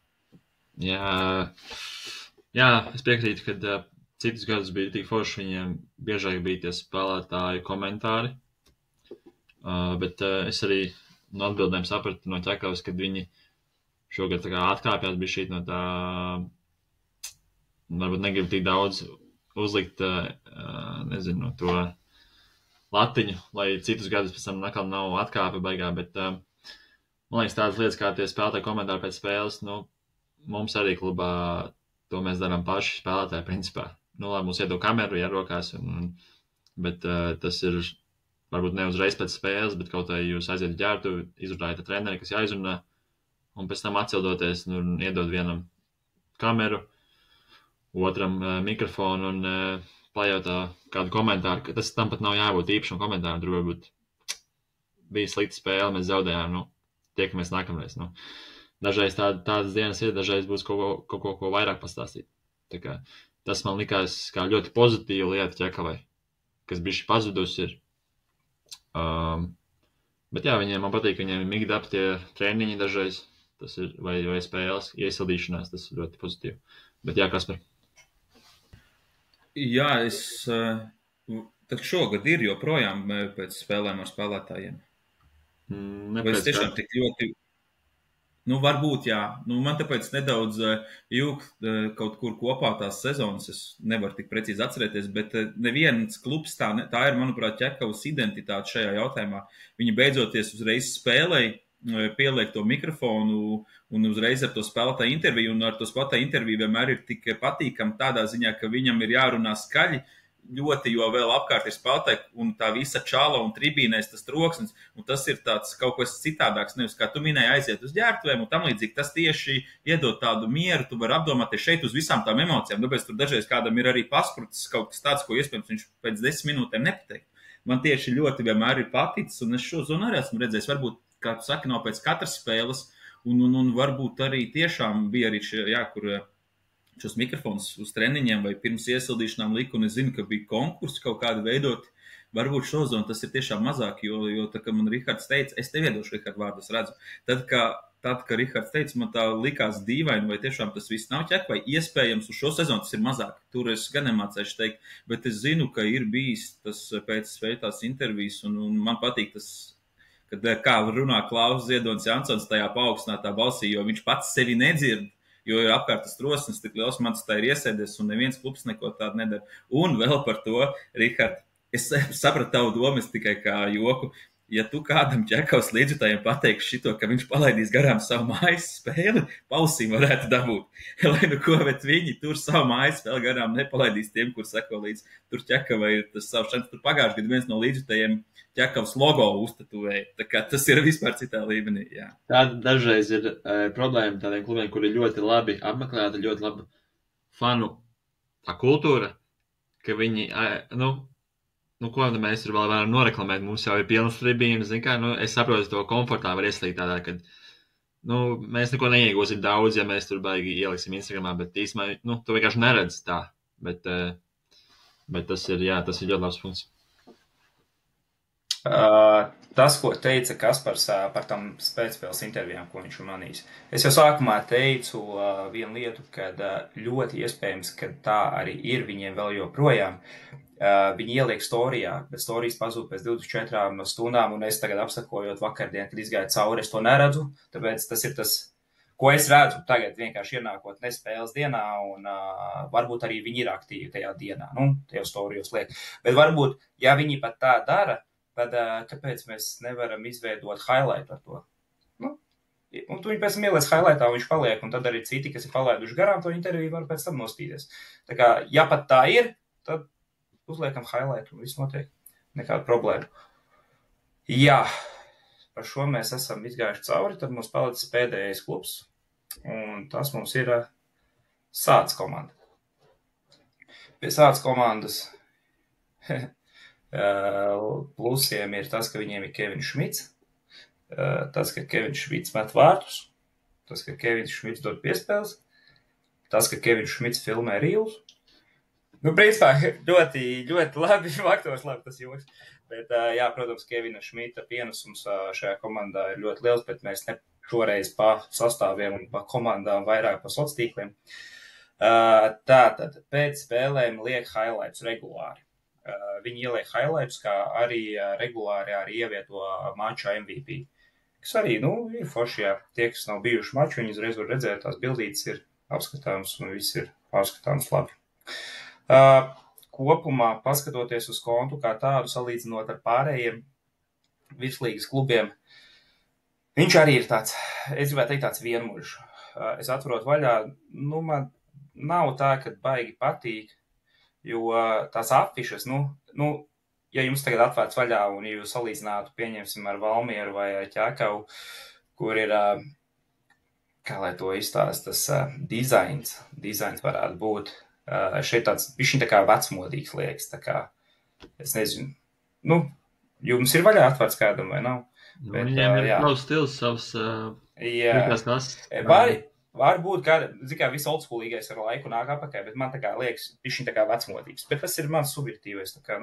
Jā, es piekrītu, ka citus gadus bija tik forši, viņiem biežāk bija tie spēlētāju komentāri, bet es arī no atbildēm sapratu no Ķekavas, kad viņi šogad tā kā atkāpjās bija šī no tā, varbūt negribu tik daudz uzlikt, nezinu, to latiņu, lai citus gadus pēc tam nakal nav atkāpe baigā, bet man liekas tādas lietas kā tie spēlētāji komentāri pēc spēles, nu, mums arī klubā to mēs darām paši spēlētāji principā. Nu, lai mums iedod kameru, ja rokās, bet tas ir varbūt ne uzreiz pēc spēles, bet kaut vai jūs aiziet ģērtu, izrunājat ar treneri, kas jāizrunā, un pēc tam atceldoties, nu, iedod vienam kameru, otram mikrofonu un pajautā kādu komentāru, ka tas tam pat nav jābūt īpašam komentāram, tur varbūt bija slikta spēle, mēs zaudējām, nu, tiekamies nākamreiz, nu. Dažreiz tādas dienas ir, dažreiz būs kaut ko vairāk pastāstīt. Tā kā tas man likās kā ļoti pozitīva lieta Ķekavai, kas bišķi pazudus ir. Bet jā, man patīk, viņiem ir migdap tie treniņi dažreiz. Tas ir, vai spēles iesildīšanās, tas ir ļoti pozitīvi. Bet jā, Kasper? Jā, tad šogad ir joprojām pēc spēlēm ar spēlētājiem. Vai es tiešām tik ļoti... Nu, varbūt, jā. Nu, man tāpēc nedaudz jūgt kaut kur kopā tās sezonas, es nevaru tik precīzi atcerēties, bet neviens klubs tā ir, manuprāt, Ķekavas identitāte šajā jautājumā. Viņi beidzoties uzreiz spēlēja, pieliek to mikrofonu un uzreiz ar to spēlētāju interviju, un ar to spēlētāju interviju vienmēr ir tik patīkam tādā ziņā, ka viņam ir jārunā skaļi ļoti, jo vēl apkārt ir spēlētāji un tā visa čāla un tribīnēs tas troksnis, un tas ir tāds kaut kas citādāks, nevis kā tu minēji aiziet uz ģērbtuvēm un tam līdzīgi, tas tieši iedod tādu mieru, tu vari apdomāties šeit uz visām tām emocijām, tāpēc tur dažreiz kādam ir arī pasprucis kaut kas tāds, ko iespējams viņš pēc 10 minūtēm nepateikt. Man tieši ļoti vienmēr ir paticis, un es šo zonu arī esmu redzējis, varbūt, kā tu saki, nav pēc katras spēles, un varbūt arī tiešām bija arī kur šos mikrofonus uz treniņiem vai pirms iesildīšanām liku, un es zinu, ka bija konkursi kaut kādi veidoti. Varbūt šozonu tas ir tiešām mazāk, jo tā, ka man Rihards teica, es tev iedošu Rihardu vārdu, es redzu. Tad, ka Rihards teica, man tā likās dīvaini, vai tiešām tas viss nav Ķekavai, vai iespējams uz šo sezonu tas ir mazāk. Tur es gan nemācēšu teikt, bet es zinu, ka ir bijis tas pēc spēlētās intervijas, un man patīk tas, kad kā runā Klaus Ziedonis Jansons tajā paaugstinātā balsī, jo viņš pats sevi nedzird. Jo ir apkārt tas trosnis tik liels, man tas tā ir iesēdies, un neviens klubs neko tādu nedara. Un vēl par to, Rihard, es sapratu tavu domu, es tikai kā joku. Ja tu kādam Ķekavas līdzjutājiem pateiksi šito, ka viņš palaidīs garām savu mājas spēli, pausīm varētu dabūt. Lai nu ko, bet viņi tur savu mājas spēli garām nepalaidīs tiem, kur seko līdz. Tur Ķekavai ir tas savs šans. Tur pagājuši gadu viens no līdzjutājiem Ķekavas logo uztatuvēja. Tā kā tas ir vispār citā līmenī, jā. Tāda dažreiz ir problēma tādiem klubiem, kur ir ļoti labi apmeklēta, ļoti laba fanu tā kultūra, ka viņi, ko mēs tur vēl varam noreklamēt, mums jau ir pilnas tribīnas, zin kā, es saprotu, to komfortā var ieslīgt tādā, kad, mēs neko neiegūsim daudz, ja mēs tur baigi ieliksim Instagramā, bet īsmā, tu vienkārši neredz tā, bet tas ir ļoti labs punkts. Tas, ko teica Kaspars par tam pēcspēles intervijām, ko viņš manīs. Es jau sākumā teicu vienu lietu, kad ļoti iespējams, ka tā arī ir viņiem vēl joprojām. Viņi ieliek storijā, bet storijas pazūd pēc 24 stundām, un es tagad apsakojot vakardien, kad izgāju cauri, es to neredzu, tāpēc tas ir tas, ko es redzu tagad vienkārši ienākot nespēles dienā, un varbūt arī viņi ir aktīvi tajā dienā, tajā storijos liek. Bet varbūt, ja viņi pat tā dara, tad kāpēc mēs nevaram izveidot highlight par to? Un tu viņu pēc tam ieliec highlightā, viņš paliek, un tad arī citi, kas ir palaiduši garām to interviju, var pēc tam nostīties. Tā kā, ja pat tā ir, tad uzliekam highlightu, un viss notiek. Nekāda problēma. Jā, par šo mēs esam izgājuši cauri, tad mums palicis pēdējais klubs, un tas mums ir Sāds komanda. Pie Sāds komandas plusiem ir tas, ka viņiem ir Kevins Šmits, tas, ka Kevins Šmits met vārtus, tas, ka Kevins Šmits dod piespēles, tas, ka Kevins Šmits filmē rīlus. Nu, principā, ļoti labi, faktos labi tas joks. Bet, jā, protams, Kevina Šmita pienesums šajā komandā ir ļoti liels, bet mēs ne šoreiz pa sastāviem un pa komandām vairāk pa sociāltīkliem. Tātad, pēc spēlēm liek highlights regulāri. Viņi ieliek highlights, kā arī regulāri arī ievieto mača MVP. Kas arī, ir forši, jā. Tie, kas nav bijuši maču, viņi uzreiz var redzēt, tās bildītes ir apskatāmas un viss ir apskatāms labi. Kopumā, paskatoties uz kontu kā tādu, salīdzinot ar pārējiem virslīgas klubiem, viņš arī ir tāds, es gribētu teikt, tāds vienmuļš. Es atverot vaļā, man nav tā, ka baigi patīk, jo tās afišas, ja jums tagad atvērts vaļā un jūs salīdzinātu, pieņemsim ar Valmieru vai Ķekavu, kur ir, kā lai to izstāst, tas dizains varētu būt. Šeit tāds, viņš tā kā vecmodīgs liekas, tā kā, es nezinu, jums ir vaļā atvērts kādam vai nav? Bet, viņiem ir savs stils, savs Var būt, kā viss oldschoolīgais ar laiku nāk apakaļ, bet man tā kā liekas, viņš tā kā vecmodīgs. Bet tas ir mans subjektīvais, tā kā,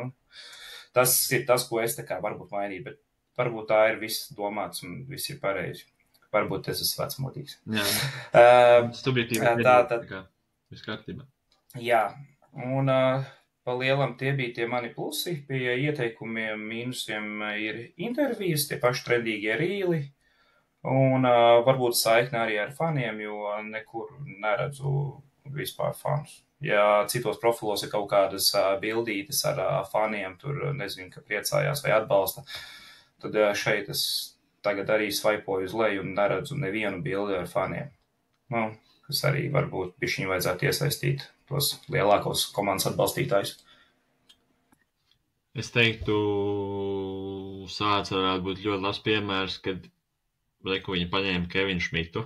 tas ir tas, ko es tā kā varbūt mainīju, bet varbūt tā ir viss domāts un viss ir pareizi. Varbūt tas ir vecmodīgs. Jā, subjektīvi tā kā viss kārtībā. Jā, un pa lielam tie bija tie mani plusi, pie ieteikumiem mīnusiem ir intervijas, tie paši trendīgie rīli, un varbūt saikne arī ar faniem, jo nekur neredzu vispār fanus. Ja citos profilos ir kaut kādas bildītes ar faniem, tur nezinu, ka priecājās vai atbalsta, tad šeit es tagad arī svaipoju uz leju un neredzu nevienu bildi ar faniem. Kas arī varbūt bišķiņi vajadzētu iesaistīt tos lielākos komandas atbalstītājus. Es teiktu, Sāds varētu būt ļoti labs piemērs, kad viņi paņēma Kevinu Šmitu,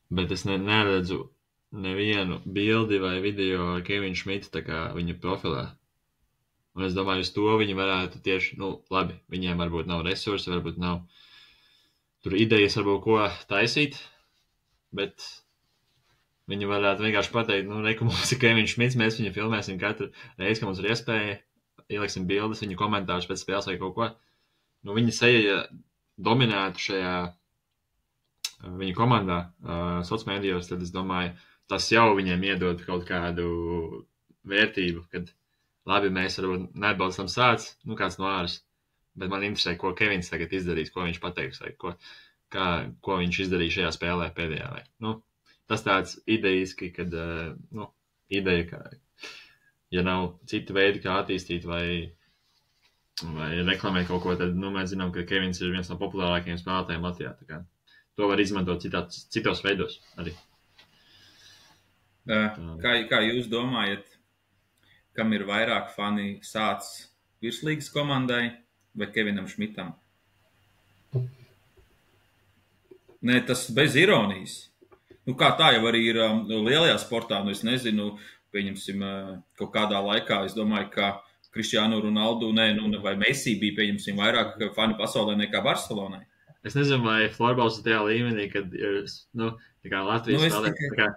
bet es neredzu nevienu bildi vai video ar Kevinu Šmitu tā kā viņa profilā. Un es domāju, uz to viņi varētu tieši, labi, viņiem varbūt nav resursi, varbūt nav tur idejas, varbūt ko taisīt, bet viņi varētu vienkārši pateikt, reku mums ir Kevins Šmits, mēs viņu filmēsim katru reizi, ka mums ir iespēja, ieliksim bildes, viņu komentārus pēc spēles vai kaut ko. Viņa seja dominētu šajā viņa komandā, sociālmedijos, tad es domāju, tas jau viņiem iedod kaut kādu vērtību, kad labi, mēs varbūt neatbalstam Sāds, kāds no āras, bet man interesē, ko Kevins tagad izdarīs, ko viņš pateiks, vai ko viņš izdarīja šajā spēlē pēdējā. Tas tāds ideiski, kad ideja, ka ja nav citi veidi, kā attīstīt vai reklamēt kaut ko, tad mēs zinām, ka Kevins ir viens no populārākajiem spēlētājiem Latvijā. Tā kā to var izmantot citos veidos arī. Kā jūs domājat, kam ir vairāk fani Sāds virslīgas komandai vai Kevinam Šmitam? Nē, tas bez ironijas. Kā tā jau arī ir lielajā sportā, es nezinu, pieņemsim kaut kādā laikā, es domāju, ka Cristiano Ronaldo vai Messi bija, pieņemsim, vairāk fani pasaulē nekā Barcelonai. Es nezinu, vai floorbols ir tajā līmenī, kad ir, tā kā Latvijas spēlē,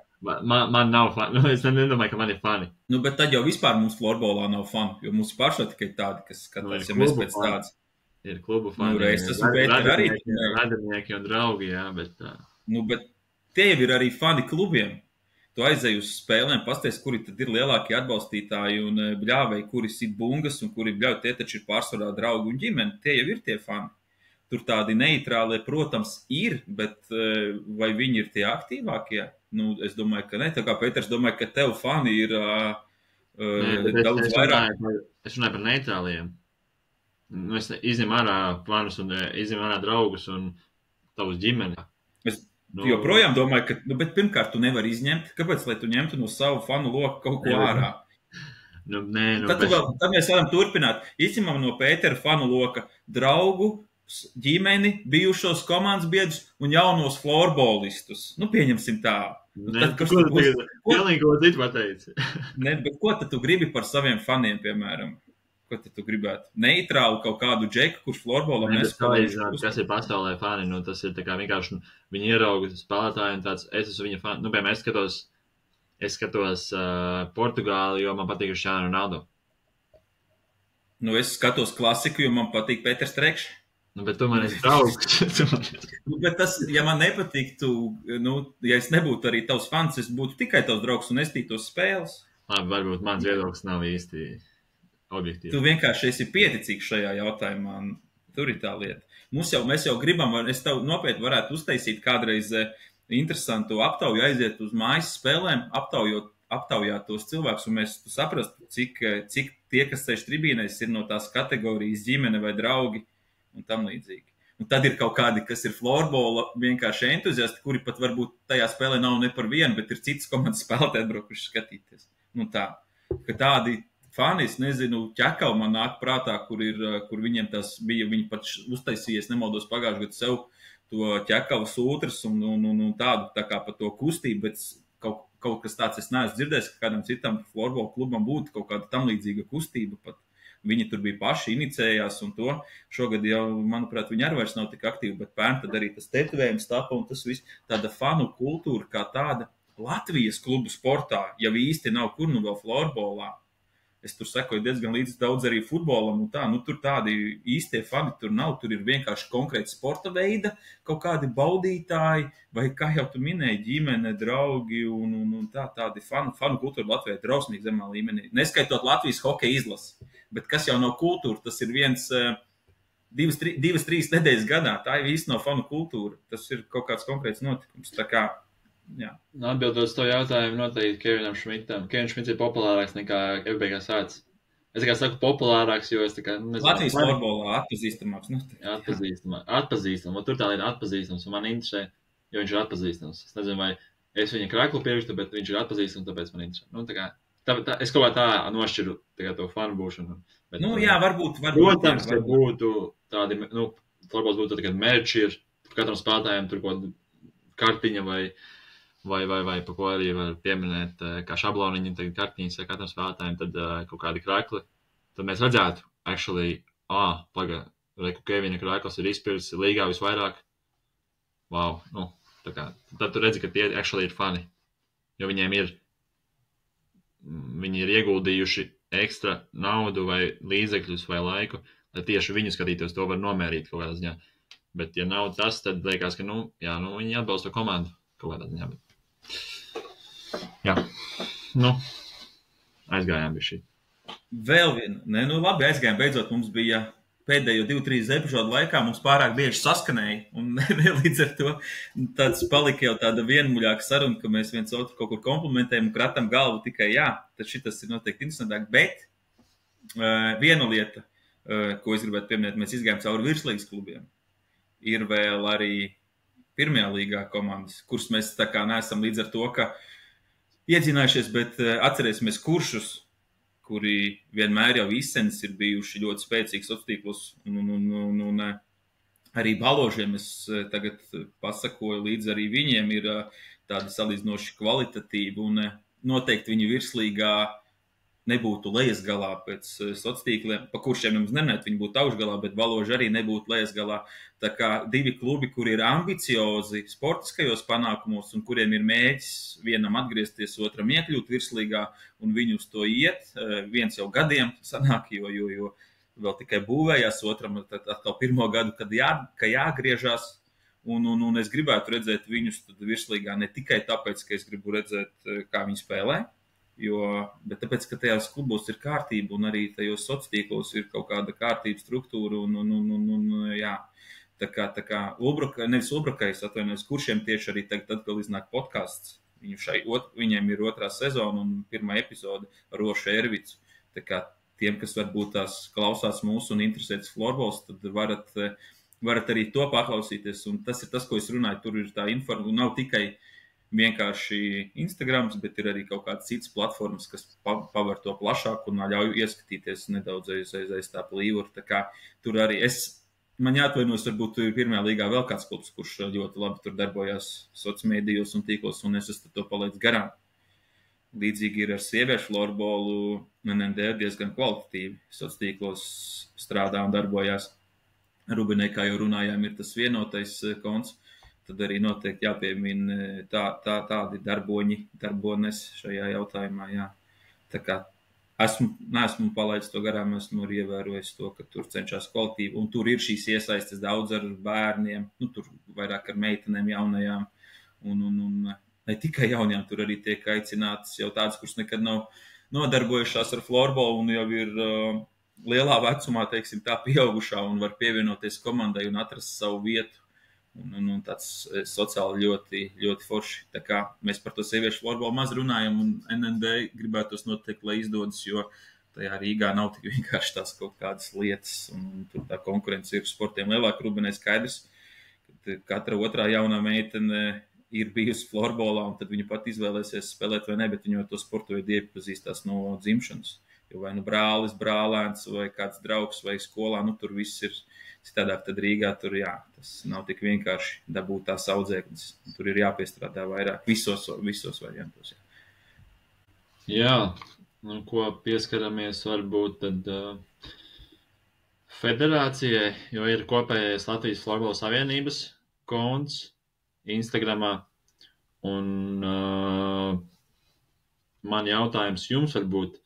man nav fani, es nedomāju, ka man ir fani. Bet tad jau vispār mums floorbolā nav fani, jo mums pašā tikai tādi, kas skatās, ja mēs pēc tāds. Ir klubu fani, radinieki un draugi, jā, bet tā. Bet tie jau ir arī fani klubiem. Tu aizēji uz spēlēm, pasties, kuri tad ir lielākie atbalstītāji un bļāvēji, kuri sit bungas un kuri bļauj, tie taču ir pārsvarā draugi un ģimeni. Tie jau ir tie fani. Tur tādi neitrālie, protams, ir, bet vai viņi ir tie aktīvākie? Es domāju, ka ne. Tā kā Pēters domāju, ka tev fani ir daudz vairāk. Es runāju par neitrāliem. Es izņemu ārā fanus un izņemu ārā draugus un tavus ģimeni. Es joprojām domāju, ka, bet pirmkārt tu nevari izņemt. Kāpēc, lai tu ņemtu no savu fanu loku kaut ko ārā? Tad mēs varam turpināt. Izņemam no Pētera fanu loka draugu, ģimeni, bijušos komandas biedrus un jaunos florbolistus. Pieņemsim tā. Pilnīgi ko citu pateici. Bet ko tad tu gribi par saviem faniem, piemēram? Ko tad tu gribētu? Neitrālu kaut kādu džeku, kurš florbolam nespēlējuši? Kas ir pasaulē fani? Tas ir tā kā vienkārši viņi ierauga spēlētāji un tāds, es esmu viņa fani. Piemēram, es skatos Portugāli, jo man patīk Cristiano Ronaldo. Es skatos klasiku, jo man patīk Pēters Trekšs. Bet tu man esi draugs. Bet tas, ja man nepatiktu, ja es nebūtu arī tavs fans, es būtu tikai tavs draugs un nestītos spēles. Labi, varbūt mans viedoklis nav īsti objektīvi. Tu vienkārši esi pieticīgs šajā jautājumā. Tur ir tā lieta. Mēs jau gribam, es tev nopietni varētu uztaisīt kādreiz interesantu aptauju, aiziet uz mājas spēlēm, aptaujāt tos cilvēkus, un mēs saprastu, cik tie, kas sēž tribīnēs, ir no tās kategorijas ģimene vai draugi un tam līdzīgi. Un tad ir kaut kādi, kas ir florbola vienkārši entuziasti, kuri pat varbūt tajā spēlē nav ne par vienu, bet ir citas komandas spēlētāji atbraukuši skatīties. Tā, ka tādi fani, es nezinu, ķekau man nāk prātā, kur viņiem tas bija, viņi pat uztaisījies, nemaldos pagājušajā gadu sev to ķekavas ūtras un tādu tā kā par to kustību, bet kaut kas tāds es neesmu dzirdējis, ka kādam citam florbola klubam būtu kaut kāda tam līdzīga kustība pat. Viņi tur bija paši inicējās un to. Šogad jau, manuprāt, viņi arī vairs nav tik aktīvi, bet pērn tad arī tas tetovējums tapa un tas viss. Tāda fanu kultūra kā tāda Latvijas klubu sportā jau īsti nav kur vēl florbolā. Es tur sekoju diezgan līdz daudz arī futbolam un tā. Tur tādi īstie fani tur nav. Tur ir vienkārši konkrēti sporta veida, kaut kādi baudītāji, vai kā jau tu minēji, ģimene, draugi un tādi fanu kultūra Latvijā drausmīgi zemā līmenī. Neskaitot Latvijas hokeja izlasi. Bet kas jau nav kultūra, tas ir divas, trīs nedēļas gadā. Tā ir īsti nav fanu kultūra. Tas ir kaut kāds konkrēts notikums. Tā kā, jā. Atbildot uz to jautājumu, noteikti Kevinam Šmitam. Kevins Šmits ir populārāks nekā FBK Sācis. Es tikai saku populārāks, jo es tā kā... Latvijas florbolā atpazīstamāks. Atpazīstams. Tur tā lieta atpazīstams. Un man interesē, jo viņš ir atpazīstams. Es nezinu, vai es viņa krāklu pievištu, bet viņš ir atpazīstams, tāpēc man interesē. Es kaut kā tā nošķiru to fanu būšanu. Bet, jā, varbūt. Protams, ka būtu tādi, florbols būtu tagad merči ir, katram spēlētājiem tur kaut kartiņa vai pa ko arī var pieminēt, kā šabloniņi, tagad kartiņas vai katram spēlētājiem, tad kaut kādi krākli. Tad mēs redzētu, reku Kevina krāklis ir izpirds līgā visvairāk. Wow, tā kā, tad tu redzi, ka tie actually ir fani, jo viņi ir ieguldījuši ekstra naudu vai līdzekļus vai laiku, lai tieši viņu skatītos, to var nomērīt kaut kādā ziņā. Bet, ja nav tas, tad liekas, ka, viņi atbalsta to komandu kaut kādā ziņā. Jā, aizgājām bija šī. Vēl viena, labi, aizgājām, beidzot mums bija pēdējo 2-3 epizodu laikā, mums pārāk bieži saskanēja, un līdz ar to tāds palika jau tāda vienmuļāka saruna, ka mēs viens otru kaut kur komplimentējam un kratam galvu tikai tad šitas ir noteikti interesantāk, bet viena lieta, ko es gribētu pieminēt, mēs izgājām cauri virslīgas klubiem, ir vēl arī pirmajā līgā komandas, kuras mēs tā kā neesam līdz ar to, ka iedzinājušies, bet atcerēsimies kuršus, kuri vienmēr jau izsenis ir bijuši ļoti spēcīgi sociālos tīklos un arī baložiem es tagad pasakoju līdz arī viņiem ir tādi salīdzinoši kvalitatīvi un noteikti viņi virslīgā nebūtu lejasgalā pēc sociālos tīkliem, pa kuršiem mums neminēt, viņi būtu augšgalā, bet baloži arī nebūtu lejasgalā. Tā kā divi klubi, kuri ir ambiciozi sportiskajos panākumos un kuriem ir mēģis vienam atgriezties, otram iekļūt virslīgā un viņi uz to iet. Viens jau gadiem sanāk, jo vēl tikai būvējās, otram atkal pirmo gadu, kad jāgriežās. Un es gribētu redzēt viņus tad virslīgā ne tikai tāpēc, ka es gribu redzēt, kā viņi spēlē, bet tāpēc, ka tajās klubos ir kārtība un arī tajos sociālos tīklos ir kaut kāda kārtība, struktūra un jā. Tā kā nevis Ulbrakais atvainojas, kuršiem tieši arī tagad atkal iznāk podcasts. Viņiem ir 2. sezona un 1. epizode ar Rošu Ervicu. Tā kā tiem, kas varbūt tās klausās mūsu un interesētas florbols, tad varat varat arī to paklausīties. Un tas ir tas, ko es runāju. Tur ir tā informācija, nav tikai vienkārši Instagrams, bet ir arī kaut kādas citas platformas, kas paver to plašāk un ļauj ieskatīties nedaudz aiz tā plīvura. Tā kā tur arī man jāatvainojas, varbūt tur ir pirmajā līgā vēl kāds klubs, kurš ļoti labi tur darbojās sociālajos mēdījos un tīklos, un es esmu to palaidis garām. Līdzīgi ir ar sieviešu florbolu, NND diezgan kvalitatīvi sociālos tīklos strādā un darbojās. Rubinai, kā jau runājām, ir tas vienotais konts. Tad arī noteikti jāpiemina tādi darbones šajā jautājumā. Jā. Tā kā neesmu palaidis to garām, esmu arī ievērojis to, ka tur cenšas kvalitīvi. Un tur ir šīs iesaistes daudz ar bērniem, tur vairāk ar meitenēm jaunajām. Un ne tikai jaunajām, tur arī tiek aicinātas jau tādas, kuras nekad nav nodarbojušās ar florbolu un jau ir lielā vecumā, teiksim, tā pieaugušā un var pievienoties komandai un atrast savu vietu. Un tāds sociāli ļoti, ļoti forši. Tā kā mēs par to sieviešu florbolu maz runājam, un NND gribētos noteikti, lai izdodas, jo tajā Rīgā nav tik vienkārši tās kaut kādas lietas, un tur tā konkurence ir sportiem lielāka. Rubinai skaidrs, ka katra otrā jaunā meitene ir bijusi florbolā, un tad viņa pat izvēlēsies spēlēt vai ne, bet viņa jau to sportu veidu iepazīstās no dzimšanas. Jo vai nu brālis, brālēns, vai kāds draugs, vai skolā, tur viss ir citādāk. Tad Rīgā tur, tas nav tik vienkārši dabūt tās audzēknes. Tur ir jāpiestrādā vairāk visos variantos. Jā, ko pieskaramies varbūt tad federācijai, jo ir kopējais Latvijas Florbola Savienības konts Instagramā. Un man jautājums jums varbūt,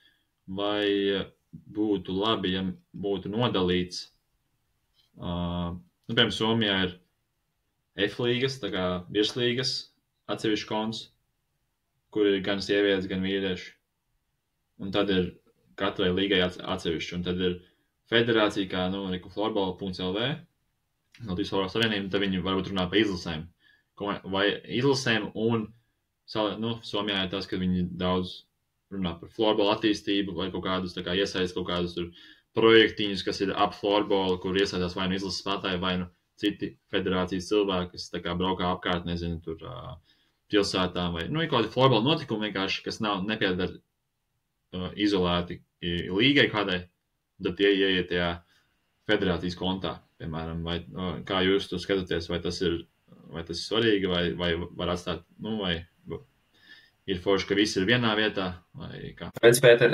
vai būtu labi, ja būtu nodalīts, piemēram, Somijā ir F-līgas, tā kā virslīgas atsevišķi konts, kur ir gan sievietes, gan vīrieši. Un tad ir katrai līgai atsevišķi. Un tad ir federācija, kā florbola.lv, Latvijas Florbola Savienība, tad viņi varbūt runā par izlasēm. Vai izlasēm un Somijā ir tas, ka viņi daudz runā par florbola attīstību vai kaut kādus iesaist kaut kādus tur projektiņus, kas ir ap florbola, kur iesaistās vai nu izlases spēlētāji, vai nu citi federācijas cilvēki, kas braukā apkārt, nezinu, tur pilsētām vai ir kaut kādi florbola notikumi vienkārši, kas nepiedara izolēti līgai kādai, tad tie ieiet tajā federācijas kontā, piemēram, vai kā jūs to skatāties, vai tas ir svarīgi, vai var atstāt, vai ir forši, ka viss ir vienā vietā, vai kā? Pēc, Pēter,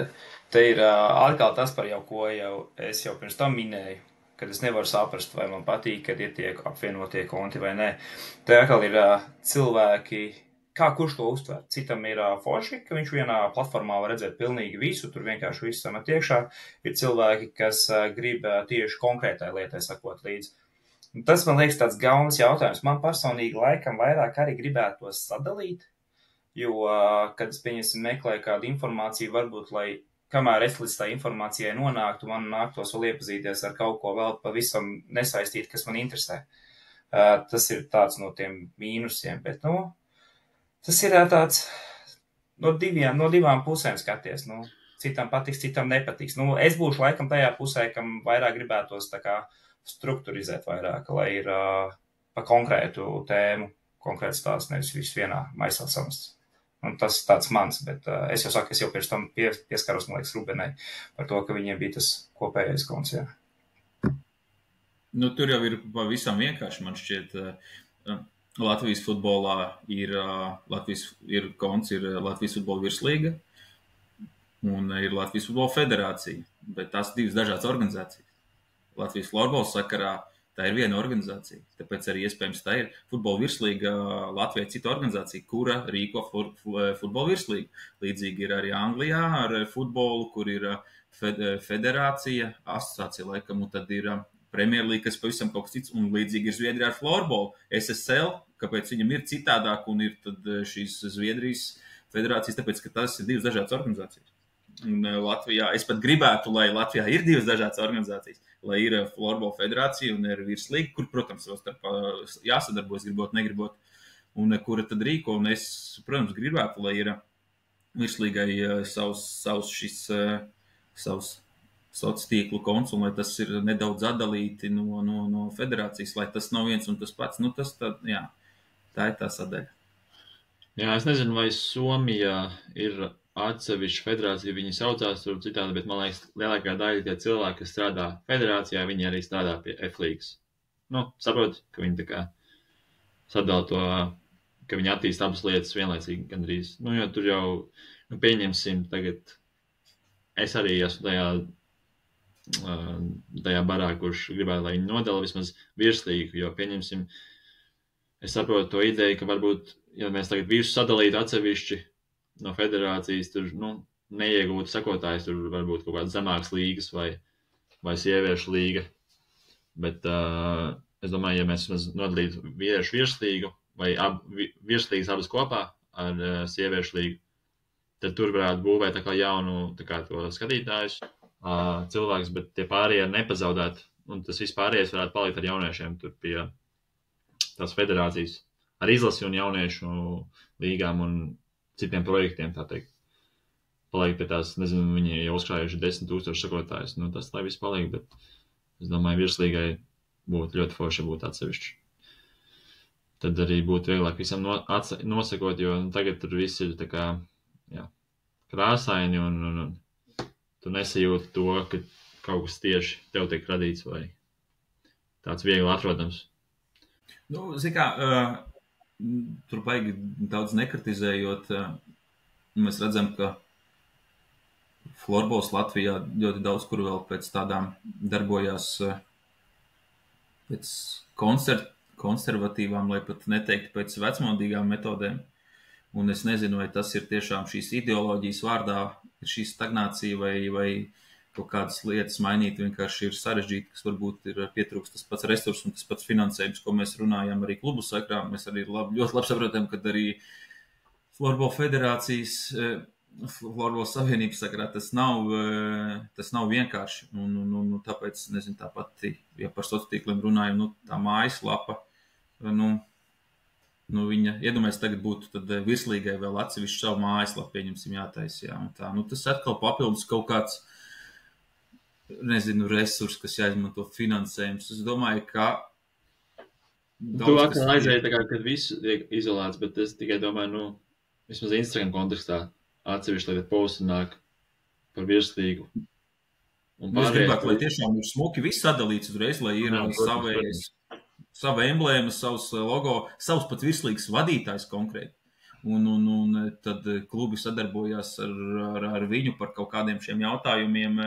te ir atkal tas par ko es jau pirms tam minēju, kad es nevaru saprast, vai man patīk, kad ir tiek apvienotie konti vai nē. Te atkal ir cilvēki, kā kurš to uztver. Citam ir forši, ka viņš vienā platformā var redzēt pilnīgi visu, tur vienkārši visu samet iekšā. Ir cilvēki, kas grib tieši konkrētai lietai sakot līdzi. Tas man liekas tāds gaunas jautājums. Man personīgi laikam vairāk arī gribētu tos sadalīt, jo, kad es meklēju kādu informāciju, varbūt, lai kamēr es līdz tā informācijai nonāktu, man nāktos vēl iepazīties ar kaut ko vēl pavisam nesaistīt, kas man interesē. Tas ir tāds no tiem mīnusiem, bet, tas ir tāds no divām pusēm skaties. Citam patiks, citam nepatiks. Es būšu laikam tajā pusē, kam vairāk gribētos tā kā strukturizēt vairāk, lai ir pa konkrētu tēmu, konkrēts tās nevis viss vienā maisā samasts. Tas tāds mans, bet es jau saku, es jau pirms tam pieskaros, man liekas, Rubinai par to, ka viņiem bija tas kopējais konts, jā. Tur jau ir pavisam vienkārši, man šķiet, Latvijas futbolā ir konts, ir Latvijas futbola virslīga un ir Latvijas futbola federācija, bet tās divas dažādas organizācijas. Latvijas florbola sakarā tā ir viena organizācija, tāpēc arī iespējams tā ir futbola virslīga Latvijai cita organizācija, kura rīko futbola virslīgu. Līdzīgi ir arī Anglijā ar futbolu, kur ir federācija, asociācija laikam, un tad ir Premjerlīga, kas pavisam kaut kas cits, un līdzīgi ir Zviedrijā ar florbolu, SSL, kāpēc viņam ir citādāk, un ir tad šīs Zviedrijas federācijas, tāpēc, ka tas ir divas dažādas organizācijas. Un Latvijā, es pat gribētu, lai Latvijā ir divas dažādas organizācijas, lai ir florbola federācija un ir virslīga, kur, protams, jāsadarbojas, gribot, negribot, un kura tad rīko, un es, protams, gribētu, lai ir virslīgai savs sociālo tīklu konts, un lai tas ir nedaudz atdalīti no federācijas, lai tas nav viens un tas pats. Nu, tas tā, jā, tā ir tā sadaļa. Jā, es nezinu, vai Somijā ir atsevišķa federācija, viņi saucās tur citādi, bet man liekas, lielākā daļa tie cilvēki, kas strādā federācijā, viņi arī strādā pie F-līgas. Nu, saprot, ka viņi tā kā sadala to, ka viņi attīst abas lietas vienlaicīgi gandrīz. Nu, jo tur jau, nu, pieņemsim tagad, es arī esmu tajā barā, kurš gribētu, lai viņi nodala vismaz virslīgu, jo pieņemsim, es saprotu to ideju, ka varbūt, ja mēs tagad visu sadalītu atsevišķi no federācijas, tur, nu, neiegūtu sakotājs, tur varbūt kaut kādas zemākas līgas vai sieviešu līga. Bet es domāju, ja mēs nodalītu vīriešu virslīgu vai virslīgas abas kopā ar sieviešu līgu, tad tur varētu būvēt tā kā jaunu tā kā to skatītājus cilvēks, bet tie pārējie nepazaudētu, un tas viss pārējais varētu palikt ar jauniešiem tur pie tās federācijas, ar izlasi un jauniešu līgām un citiem projektiem, tā teikt. Paliek pie tās, nezinu, viņi jau uzkrājuši 10 000 sakotājus, nu tas lai viss paliek, bet es domāju, virslīgai būtu ļoti forši būt atsevišķi. Tad arī būtu vieglāk visam nosakot, jo tagad tur viss ir tā kā, jā, krāsaini un tu nesajūti to, ka kaut kas tieši tev tiek radīts vai tāds viegli atrodams. Nu, zin kā, tur baigi daudz nekritizējot, mēs redzam, ka florbols Latvijā ļoti daudz, kur vēl pēc tādām darbojās pēc konservatīvām, lai pat neteiktu pēc vecmodīgām metodēm. Un es nezinu, vai tas ir tiešām šīs ideoloģijas vārdā, šī stagnācija vai kaut kādas lietas mainīt vienkārši ir sarežģīti, kas varbūt ir pietrūkst tas pats resurss un tas pats finansējums, ko mēs runājam arī klubu sakrā. Mēs arī ļoti labi saprotam, ka arī Florbola federācijas, Florbola savienības sakrā tas nav vienkārši. Un tāpēc, nezinu, tā pati, ja par sociāliem tīkliem runājam, nu, tā mājaslapa, nu, viņa, iedomājies, tagad būtu tad virslīgai vēl atsevišķi savu mājaslapu, pieņemsim, jātaisa, jā, un tā. Nu, tas atkal papildus kaut kāds, nezinu, resurs, kas jāizmanto finansējums. Es domāju, ka tu atkal aizēji tā kā, kad viss tiek izolēts, bet es tikai domāju, nu, vismaz Instagram kontekstā atsevišķi, lai posti nāk par virslīgu. Es gribētu, lai tiešām ir smuki viss sadalīts uzreiz, lai ir sava emblēma, savs logo, savs pat virslīgas vadītājs konkrēti. Un tad klubi sadarbojās ar viņu par kaut kādiem šiem jautājumiem,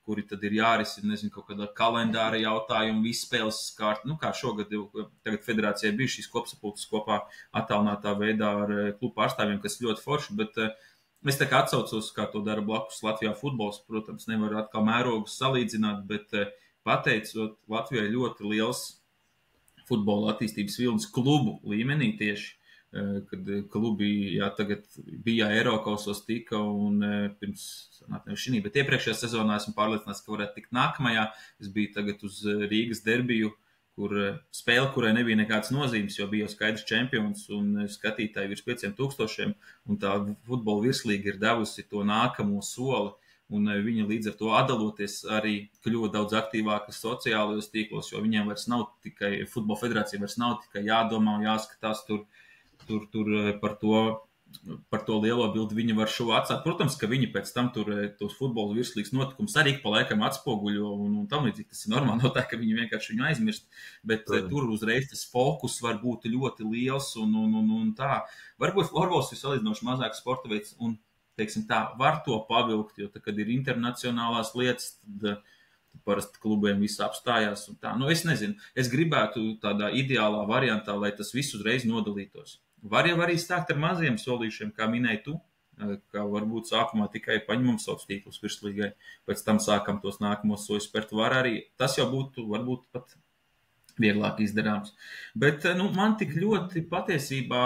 kuri tad ir jārisina, nezinu, kaut kādā kalendāra jautājuma, visspēles skārt. Nu, kā šogad, tagad federācijai bija šīs kopsapulces kopā attālinātā veidā ar klubu pārstāvjiem, kas ļoti forši, bet es tā kā atsaucos, kā to dara blakus Latvijā futbols. Protams, nevar atkal mērogus salīdzināt, bet pateicot Latvijai ļoti liels futbola attīstības vilnis klubu līmenī tieši, kad klubi, jā, tagad bija Eirokausos tika un pirms, šī, bet iepriekšējā sezonā esmu pārliecināts, ka varētu tikt nākamajā. Es biju tagad uz Rīgas derbiju, kur spēle, kurai nebija nekāds nozīmes, jo bija jau skaidrs čempions un skatītāji virs 5000, un tā futbola virslīga ir devusi to nākamo soli, un viņa līdz ar to atdaloties arī kļuva daudz aktīvāka sociālajos tīklos, jo viņiem vairs nav tikai, futbola federācija vairs nav tikai jādomā un jāskatās tur par to lielo bildi viņi var šo atstāt. Protams, ka viņi pēc tam tur tos futbola virslīgas notikumus arī pa laikam atspoguļo un tam līdzīgi. Tas ir normāli, no tā, ka viņi vienkārši viņu aizmirst, bet tur uzreiz tas fokus var būt ļoti liels un tā. Varbūt florbols ir salīdzinoši mazāk sporta veids un, teiksim tā, var to pavilkt, jo tad, kad ir internacionālās lietas, tad parasti klubiem viss apstājās un tā. Nu, es nezinu, es gribētu tādā ideālā variantā, lai tas viss uzreiz nodalītos. Var jau arī stākt ar maziem solīšiem, kā minēji tu, kā varbūt sākumā tikai paņemam savus tīklus virslīgai, pēc tam sākam tos nākamos soļus spērt. Var arī, tas jau būtu varbūt pat vieglāk izdarāms. Bet, nu, man tik ļoti patiesībā,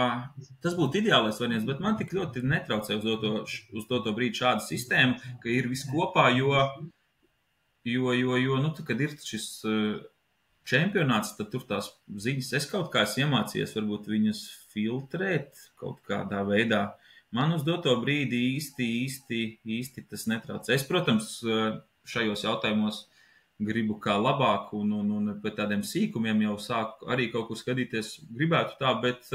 tas būtu ideālais variants, bet man tik ļoti netraucē uz to brīdi šāda sistēma, ka ir viss kopā, jo, nu, kad ir šis čempionāts, tad tur tās ziņas, es kaut kā esmu iemācījies, varbūt viņas filtrēt kaut kādā veidā. Man uz doto brīdi īsti tas netraucē. Es, protams, šajos jautājumos gribu kā labāk, un pēc tādiem sīkumiem jau sāku arī kaut kur skatīties, gribētu tā, bet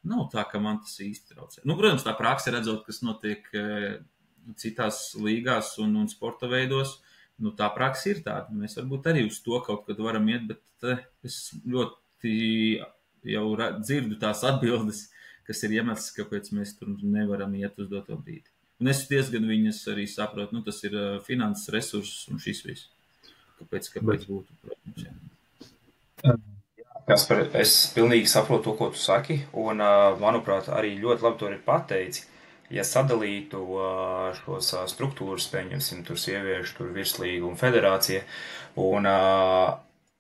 nav tā, ka man tas īsti traucē. Nu, protams, tā prakse redzot, kas notiek citās līgās un sporta veidos, nu, tā prakse ir tāda. Mēs varbūt arī uz to kaut kad varam iet, bet es ļoti jau dzirdu tās atbildes, kas ir iemesls, kāpēc mēs tur nevaram iet uz doto brīdi. Un es diezgan viņas arī saprotu, nu, tas ir finanses resursus un šis viss. Kāpēc būtu, protams, jā. Kaspar, es pilnīgi saprotu to, ko tu saki, un, manuprāt, arī ļoti labi to ir pateici. Ja sadalītu šos struktūras, pieņemsim, tur sieviešu, tur virslīgu un federācija, un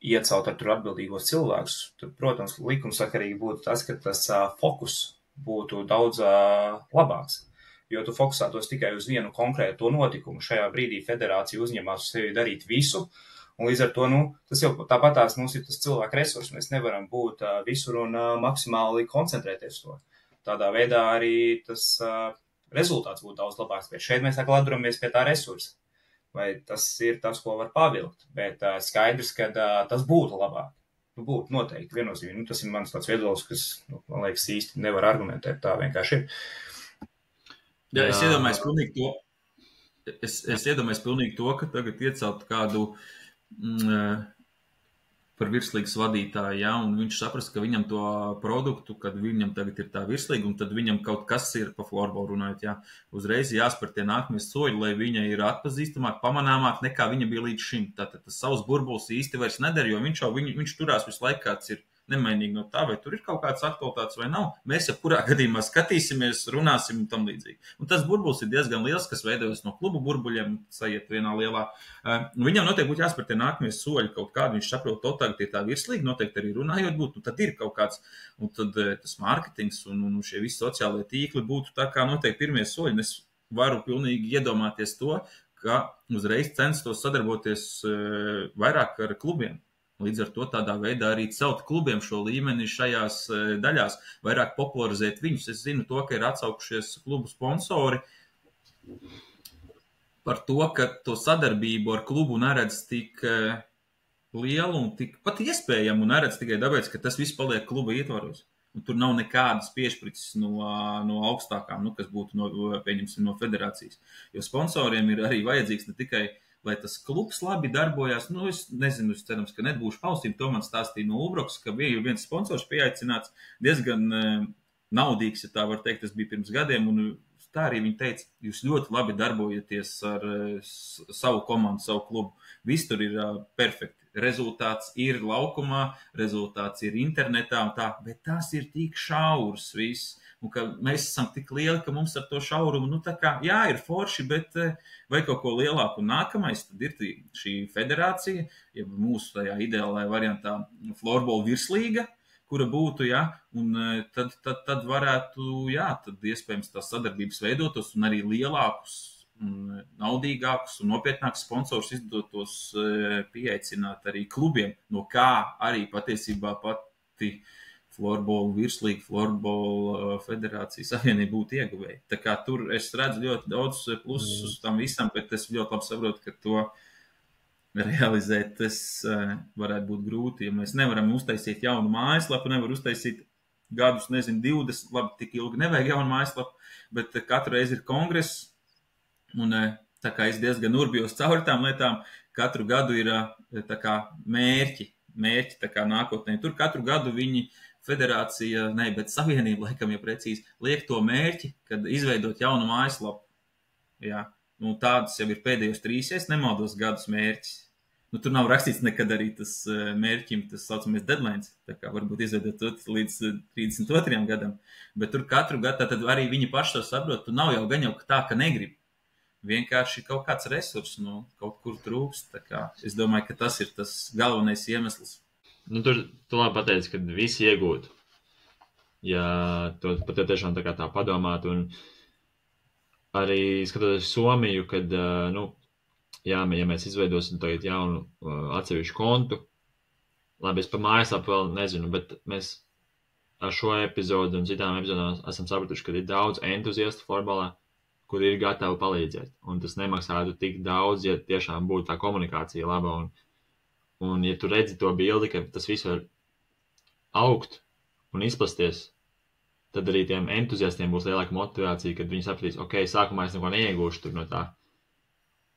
iecelt ar tur atbildīgos cilvēkus, tad, protams, likumsakarīgi būtu tas, ka tas fokus būtu daudz labāks. Jo tu fokusētos tikai uz vienu konkrētu notikumu. Šajā brīdī federācija uzņemās uz sevi darīt visu, un līdz ar to, nu, tas jau tāpatās mums ir tas cilvēku resurs. Mēs nevaram būt visur un maksimāli koncentrēties to. Tādā veidā arī tas rezultāts būtu daudz labāks. Bet šeit mēs atkal atduramies pie tā resursa. Vai tas ir tas, ko var pavilkt. Bet skaidrs, ka tas būtu labāk. Nu, būtu noteikti viennozīmīgi. Nu, tas ir mans tāds viedoklis, kas, nu, man liekas, īsti nevar argumentēt. Tā vienkārši ir. Jā, es iedomājos pilnīgi to. Es iedomājos pilnīgi to, ka tagad iecelt kādu par virslīgas vadītāju, ja, un viņš saprast, ka viņam to produktu, kad viņam tagad ir tā virslīga, un tad viņam kaut kas ir pa floorbalu runājot, ja, uzreiz jāspēr tie nākamie soļi, lai viņa ir atpazīstamāk, pamanāmāk, nekā viņa bija līdz šim. Tātad tas savs burbulis īsti vairs nedara, jo viņš turās visu laiku, kāds ir nemainīgi no tā, vai tur ir kaut kāds aktualitātes vai nav. Mēs jau kurā gadījumā skatīsimies, runāsim un tam līdzīgi. Un tas burbulis ir diezgan liels, kas veidojas no klubu burbuļiem, sajiet vienā lielā. Viņam noteikti būtu jāspēr tie nākamie soļi kaut kādu, viņš saprot, to tagad ir tā virslīga, noteikti arī runājot būtu, un tad ir kaut kāds, un tad tas mārketings un šie visi sociālie tīkli būtu tā kā noteikti pirmie soļi. Un es varu pilnīgi iedomāties to, ka uzreiz censtos sadarboties vairāk ar klubiem. Līdz ar to tādā veidā arī celt klubiem šo līmeni šajās daļās, vairāk popularizēt viņus. Es zinu to, ka ir atsaukušies klubu sponsori par to, ka to sadarbību ar klubu neredz tik lielu un tik pat iespējamu un neredz tikai tāpēc, ka tas viss paliek kluba ietvaros. Un tur nav nekādas piešprices no augstākām, nu, kas būtu pieņemsim no federācijas. Jo sponsoriem ir arī vajadzīgs ne tikai lai tas klubs labi darbojās. Nu, es nezinu, es cerams, ka nebūšu paustīm. To man stāstīja no Ubroks, ka bija viens sponsors pieaicināts, diezgan naudīgs, ja tā var teikt, tas bija pirms gadiem, un tā arī viņi teica, jūs ļoti labi darbojaties ar savu komandu, savu klubu. Viss tur ir perfekti. Rezultāts ir laukumā, rezultāts ir internetā un tā, bet tas ir tik šaurs viss. Un ka mēs esam tik lieli, ka mums ar to šaurumu, nu tā kā, jā, ir forši, bet vai kaut ko lielāku. Un nākamais, tad ir šī federācija, ja mūsu tajā ideālajā variantā floorball virslīga, kura būtu, jā, un tad varētu, jā, tad iespējams tās sadarbības veidotos un arī lielākus, un naudīgākus un nopietnākus sponsorus izdotos pieaicināt arī klubiem, no kā arī patiesībā pati floorball virslīga, floorball federācija savienība būtu ieguvēja. Tā kā tur es redzu ļoti daudz plusus uz tam visam, bet es ļoti labi saprotu, ka to realizēt tas varētu būt grūti, ja mēs nevaram uztaisīt jaunu mājaslapu, nevar uztaisīt gadus, nezinu, 20, labi, tik ilgi nevajag jaunu mājaslapu, bet katru reizi ir kongress, un tā kā es diezgan urbjos cauri tām lietām, katru gadu ir tā kā mērķi tā kā nākotnē. Tur katru gadu viņi federācija, bet savienība, laikam, ja precīzi, liek to mērķi, kad izveidot jaunu mājaslapu. Jā, nu tādas jau ir pēdējos 3, ja es nemaldos, gadus mērķis. Nu, tur nav rakstīts nekad arī tas mērķim, tas saucamies deadlines, tā kā varbūt izveidot to līdz 32. gadam, bet tur katru gadu, tad arī viņi paši to saprot, tu nav jau gan jau tā, ka negrib. Vienkārši kaut kāds resurs, nu, kaut kur trūkst, tā kā es domāju, ka tas ir tas galvenais iemesls. Nu, tu labi pateici, ka visi iegūtu, ja to pat tiešām tā kā tā padomāt, un arī skatoties Somiju, kad, nu, jā, ja mēs izveidosim tagad jaunu atsevišķu kontu, labi, es par mājaslapu vēl nezinu, bet mēs ar šo epizodu un citām epizodām esam sapratuši, ka ir daudz entuziastu florbalā, kur ir gatavi palīdzēt. Un tas nemaksātu tik daudz, ja tiešām būtu tā komunikācija laba. Un ja tu redzi to bildi, ka tas viss var augt un izplasties, tad arī tiem entuziastiem būs lielāka motivācija, kad viņi sapratīs, ok, sākumā es neko neiegūšu tur no tā.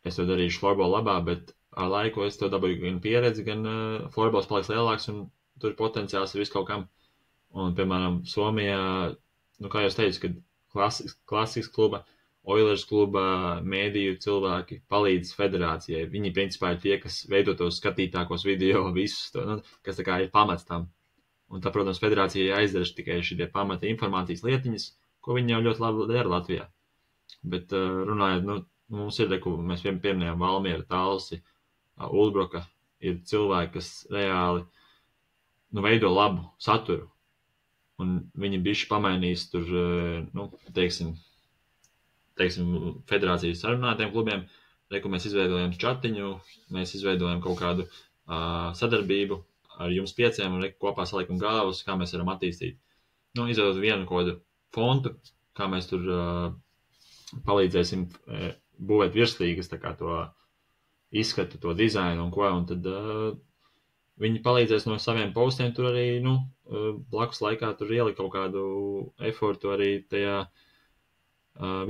Es to darīšu florbola labā, bet ar laiku es to dabūju gan pieredzi, gan florbols paliks lielāks, un tur potenciāls ir visu kaut kam. Un, piemēram, Somijā, kā jau es teicu, kad klasikas kluba, Oilers kluba, mēdīju cilvēki palīdz federācijai. Viņi, principā, ir tie, kas veido tos skatītākos video, visus to, kas tā kā ir pamats tam. Un tā, protams, federācijai aizdara tikai šie pamata informācijas lietiņas, ko viņi jau ļoti labi dara Latvijā. Bet runājot, mums ir, ko mēs pieminējām Valmiera, Talsi, Ulbroka, ir cilvēki, kas reāli veido labu saturu. Un viņi bišķi pamainīs tur, teiksim, federācijas sarunātiem klubiem, ko mēs izveidojam čatiņu, mēs izveidojam kaut kādu sadarbību ar jums 5 un kopā salikam galvas, kā mēs varam attīstīt. Izveidot vienu kodu fontu, kā mēs tur palīdzēsim būvēt virslīgas, tā kā to izskatu, to dizainu un ko, un tad viņi palīdzēs no saviem postiem tur arī, blakus laikā tur ielikt kaut kādu efortu arī tajā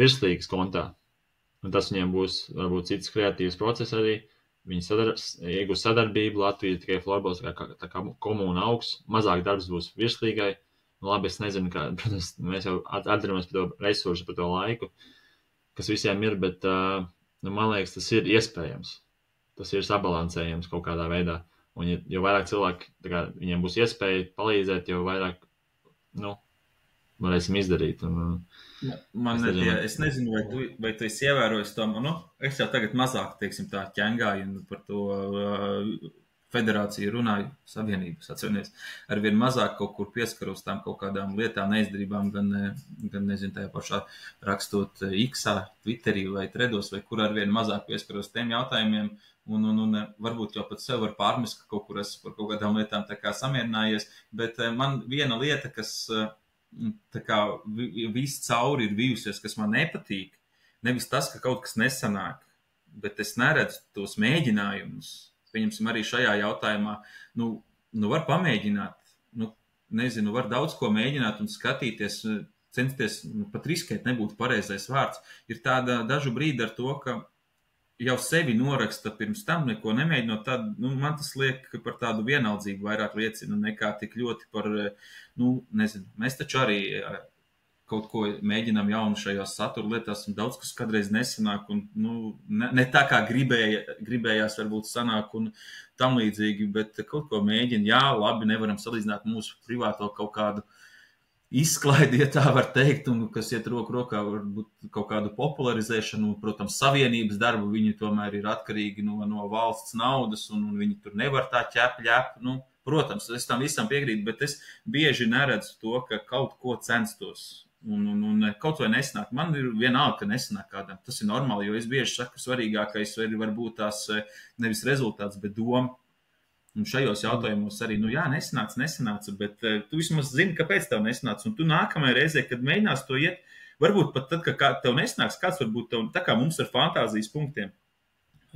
virslīgas kontā. Un tas viņiem būs varbūt cits kreatīvs process arī. Viņi iegūs sadarbību, Latvija tikai florbols, tā kā komūna augs, mazāk darbs būs virslīgai. Labi, es nezinu, kā, protams, mēs jau atdaramies par to resursu, par to laiku, kas visiem ir, bet man liekas, tas ir iespējams. Tas ir sabalansējams kaut kādā veidā. Un jo vairāk cilvēki, viņiem būs iespēja palīdzēt, jo vairāk, varēsim izdarīt. Es nezinu, vai tu esi ievērojis to, es jau tagad mazāk, teiksim, tā ķengāju par to federāciju runāju, savienības atceries, arvien mazāk kaut kur pieskaros tām kaut kādām lietām, neizdarībām, gan nezinu, tajā pašā rakstot X-ā, Twitterī vai Threados, vai kur arvien mazāk pieskaros tiem jautājumiem, un varbūt jau pat sev var pārmest, ka kaut kur esmu par kaut kādām lietām tā kā samierinājies, bet man viena lieta, kas tā kā viss cauri ir bijusies, kas man nepatīk, nevis tas, ka kaut kas nesanāk, bet es neredzu tos mēģinājumus. Pieņemsim arī šajā jautājumā, var pamēģināt, nezinu, var daudz ko mēģināt un skatīties, censties, pat riskēt nebūtu pareizais vārds. Ir tāda dažu brīdi ar to, ka jau sevi noraksta pirms tam neko nemēģinot, tad, man tas liek par tādu vienaldzību vairāk liecina nekā tik ļoti par, nezinu, mēs taču arī kaut ko mēģinām jaunu šajās satura lietās, un daudz kas kādreiz nesanāk, un ne tā kā gribējās varbūt sanāk un tam līdzīgi, bet kaut ko mēģina, jā, labi, nevaram salīdzināt mūsu privāto kaut kādu izklaidi, ja tā var teikt, un kas iet roku rokā varbūt kaut kādu popularizēšanu, protams, savienības darbu, viņi tomēr ir atkarīgi no valsts naudas, un viņi tur nevar tā ķep, protams, es tam visam piekrītu, bet es bieži neredzu to, ka kaut ko censtos. Un kaut vai nesanāk. Man ir vienalga, ka nesanāk kādam. Tas ir normāli, jo es bieži saku, svarīgākais var būt tās nevis rezultāts, bet doma. Un šajos jautājumos arī, nesanāca, bet tu vismaz zini, kāpēc tev nesanāca. Un tu nākamajā reizē, kad mēģinās to iet, varbūt pat tad, kad tev nesanāks, kāds varbūt tev, tā kā mums ar fantāzijas punktiem.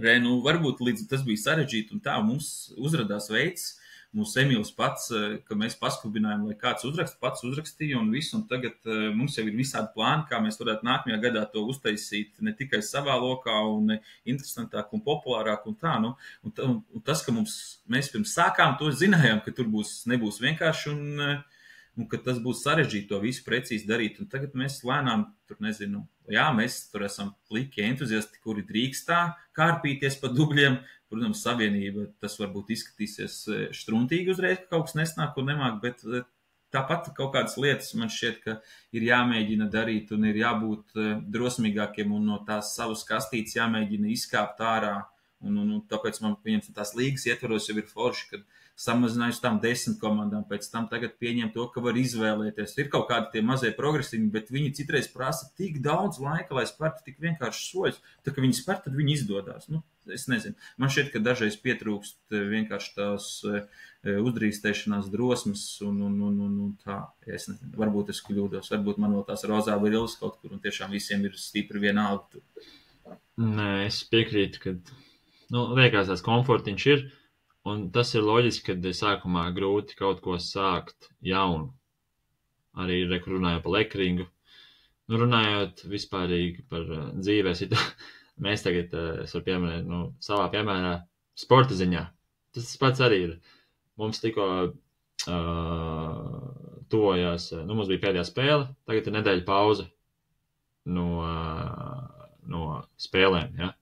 Varbūt līdz tas bija sarežģīti un tā mums uzradās veids, mūsu Emīls pats, ka mēs paskubinājām, lai kāds pats uzrakstīja un visu, un tagad mums jau ir visādi plāni, kā mēs varētu nākamajā gadā to uztaisīt ne tikai savā lokā un interesantāk un populārāk un tā, un tas, ka mēs pirms sākām to zinājām, ka tur nebūs vienkārši un ka tas būs sarežģīti to visu precīzi darīt, un tagad mēs lēnām tur nezinu, mēs tur esam pliki entuziasti, kuri drīkstā kārpīties pa dubļiem. Protams, savienība, tas varbūt izskatīsiesštruntīgi uzreiz, ka kaut kas nesnāk un nemāk, bet tāpat kaut kādas lietas man šķiet, ka ir jāmēģina darīt un ir jābūt drosmīgākiem un no tās savas kastītes jāmēģina izkāpt ārā. Un tāpēc man pieņems tās līgas ietvaros jau ir forši, kad samazināju uz tām 10 komandām, pēc tam tagad pieņem to, ka var izvēlēties. Ir kaut kādi tie mazie progresīvi, bet viņi citreiz prasa tik daudz laika, lai spērtu tik vienkārši soļus. Tā kā viņi spēr, tad viņi izdodās. Es nezinu. Man šķiet, ka dažreiz pietrūkst vienkārši tās uzdrīkstēšanās drosmes un kā. Es nezinu, varbūt es kļūdos, varbūt man vēl tās rozā brilles kaut kur, un tiešām visiem ir stipri vienalga tur. Nē, es piekrītu, ka, liekas, tās komfortiņš ir, un tas ir loģiski, kad sākumā grūti kaut ko sākt jaunu. Arī runājot par lekringu. Runājot vispārīgi par dzīvē, mēs tagad, es varu pieminēt, savā piemērā, sporta ziņā. Tas pats arī ir. Mums tikko tuvojās, mums bija pēdējā spēle, tagad ir nedēļa pauze no spēlēm, ja.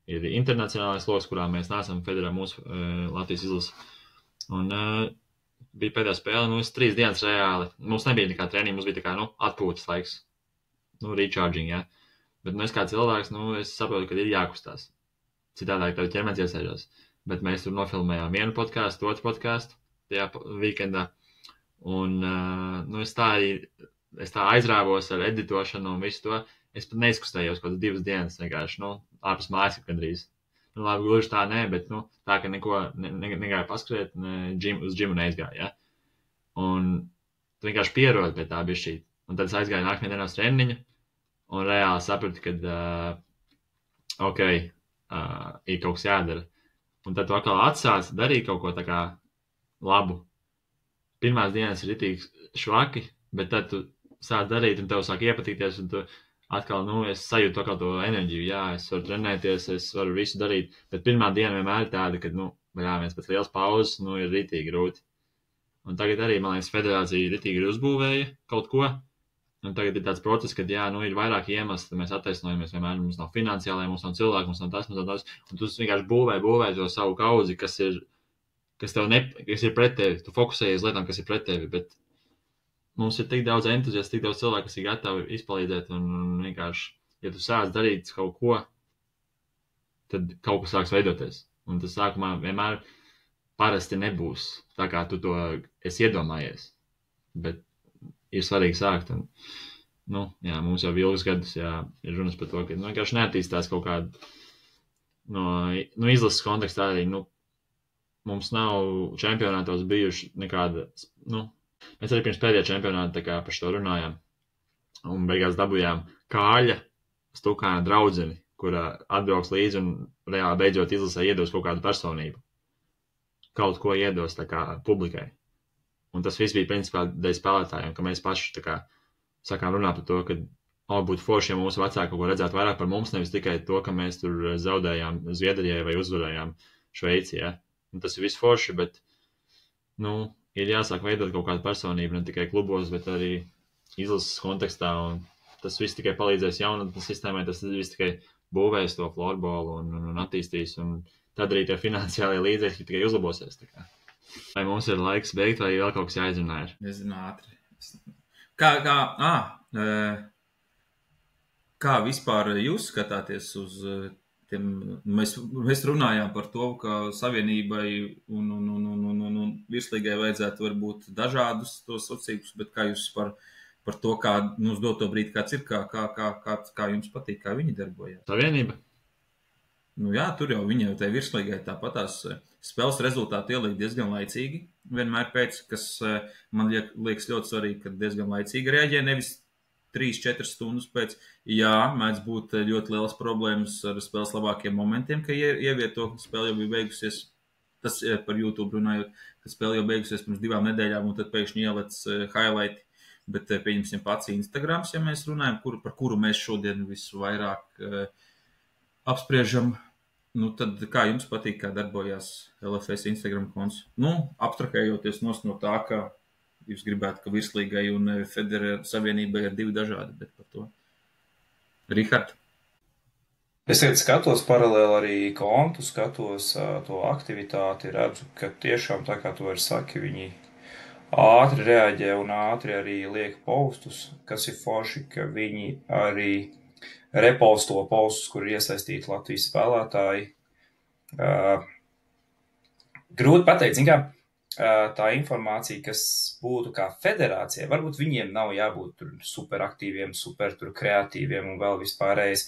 Ir internacionālais loks, kurā mēs neesam federā mūsu Latvijas izlasi. Un bija pēdējā spēle, es 3 dienas reāli, mums nebija nekā treniņa, mums bija tā kā, atpūtas laiks, recharging, ja. Bet, es kā cilvēks, es saprotu, ka ir jākustās. Citādāk tev ķermenis iesēžās. Bet mēs tur nofilmējām vienu podcastu, otru podcastu tajā weekendā. Un, es tā aizrāvos ar editošanu un visu to. Es pat neizkustējos kaut 2 dienas vienkārši, ārpus mājas gandrīz. Labi, gluži tā nē, bet, tā, ka neko negāju paskriet, uz džimu neizgāju, ja. Un tu vienkārši pierodi pie tā bišķīt. Un tad es aizgāju nākamajā dienā uz treniņu un reāli sapratu, ka, ir kaut kas jādara. Un tad tu atkal atsāc darīt kaut ko tā kā labu. Pirmās dienas ir ritīgi švaki, bet tad tu sāc darīt un tev sāk iepatīties un tu atkal, es sajūtu atkal to enerģiju. Jā, es varu trenēties, es varu visu darīt, bet pirmā diena vienmēr ir tāda, ka, viens pēc liels pauzes, ir ritīgi grūti. Un tagad arī, man liekas, federācija ritīgi ir uzbūvēja kaut ko. Un tagad ir tāds process, ka, ir vairāk iemesli, mēs attaisnojamies, vienmēr mums nav finansiālai, mums nav cilvēki, mums nav tas, un tu vienkārši būvē to savu kaudzi, kas ir pret tevi, tu fokusējies uz lietām, kas ir pret tevi, bet mums ir tik daudz entuziastu, tik daudz cilvēku, kas ir gatavi izpalīdzēt, un vienkārši, ja tu sāc darīt kaut ko, tad kaut kas sāks veidoties, un tas sākumā vienmēr parasti nebūs, tā kā tu to esi iedomājies, bet ir svarīgi sākt, un, mums jau ilgus gadus, ir runas par to, ka, vienkārši neattīstās kaut kāda, izlases kontekstā arī, mums nav čempionātos bijuši nekāda, mēs arī pirms pēdējā čempionāta tā kā par šo runājām, un beigās dabujām Kāļa Stukāna draudzeni, kurā atbrauks līdzi un reāli beidzot izlasē iedos kaut kādu personību. Kaut ko iedos tā kā publikai. Un tas viss bija principā dēļ spēlētājiem, ka mēs paši tā kā sākām runāt par to, ka būtu forši, ja mūsu vecāki kaut ko redzētu vairāk par mums, nevis tikai to, ka mēs tur zaudējām Zviedrijai vai uzvarējām Šveici, ja. Un tas ir viss forši, bet, ir jāsāk veidot kaut kādu personību, ne tikai klubos, bet arī izlases kontekstā, un tas viss tikai palīdzēs jaunatnes sistēmai, tas viss tikai būvēs to florbolu un attīstīs, un tad arī tie finansiālie līdzekļi tikai uzlabosies, tā kā. Vai mums ir laiks beigt, vai vēl kaut kas jāizrunā ir? Nezinu, ātri. Kā vispār jūs skatāties uz tiem, mēs runājām par to, ka savienībai un virslīgai vajadzētu varbūt dažādus tos sacīkus, bet kā jūs par to, kā uz doto brīdi kāds ir, kā jums patīk, kā viņi darbojas? Savienība? Jā, tur jau viņa jau tai virslīgai tāpatās spēles rezultāti ieliek diezgan laicīgi, vienmēr pēc, kas man liekas ļoti svarīgi, ka diezgan laicīgi reaģē, nevis 3-4 stundas pēc. Jā, mēdz būt ļoti lielas problēmas ar spēles labākiem momentiem, ka ievieto, ka spēle jau bija beigusies, tas par YouTube runājot, ka spēle jau beigusies pirms 2 nedēļām, un tad pēkšņi ielec highlighti, bet pieņemsim pats Instagrams, ja mēs runājam, par kuru mēs šodien visu vairāk apspriežam. Tad kā jums patīk, kā darbojās LFS Instagram konts? Abstrakējoties no tā, ka jūs gribētu, ka virslīgai un federālajai savienībai ir 2 dažādi, bet par to. Rihard? Es skatos paralēli arī kontu, skatos to aktivitāti, redzu, ka tiešām tā kā tu vari saki, viņi ātri reaģē un ātri arī liek postus, kas ir forši, ka viņi arī reposto postus, kur ir iesaistīti Latvijas spēlētāji. Grūti pateikt, tā informācija, kas būtu kā federācija, varbūt viņiem nav jābūt tur superaktīviem, super tur kreatīviem un vēl vispārējais.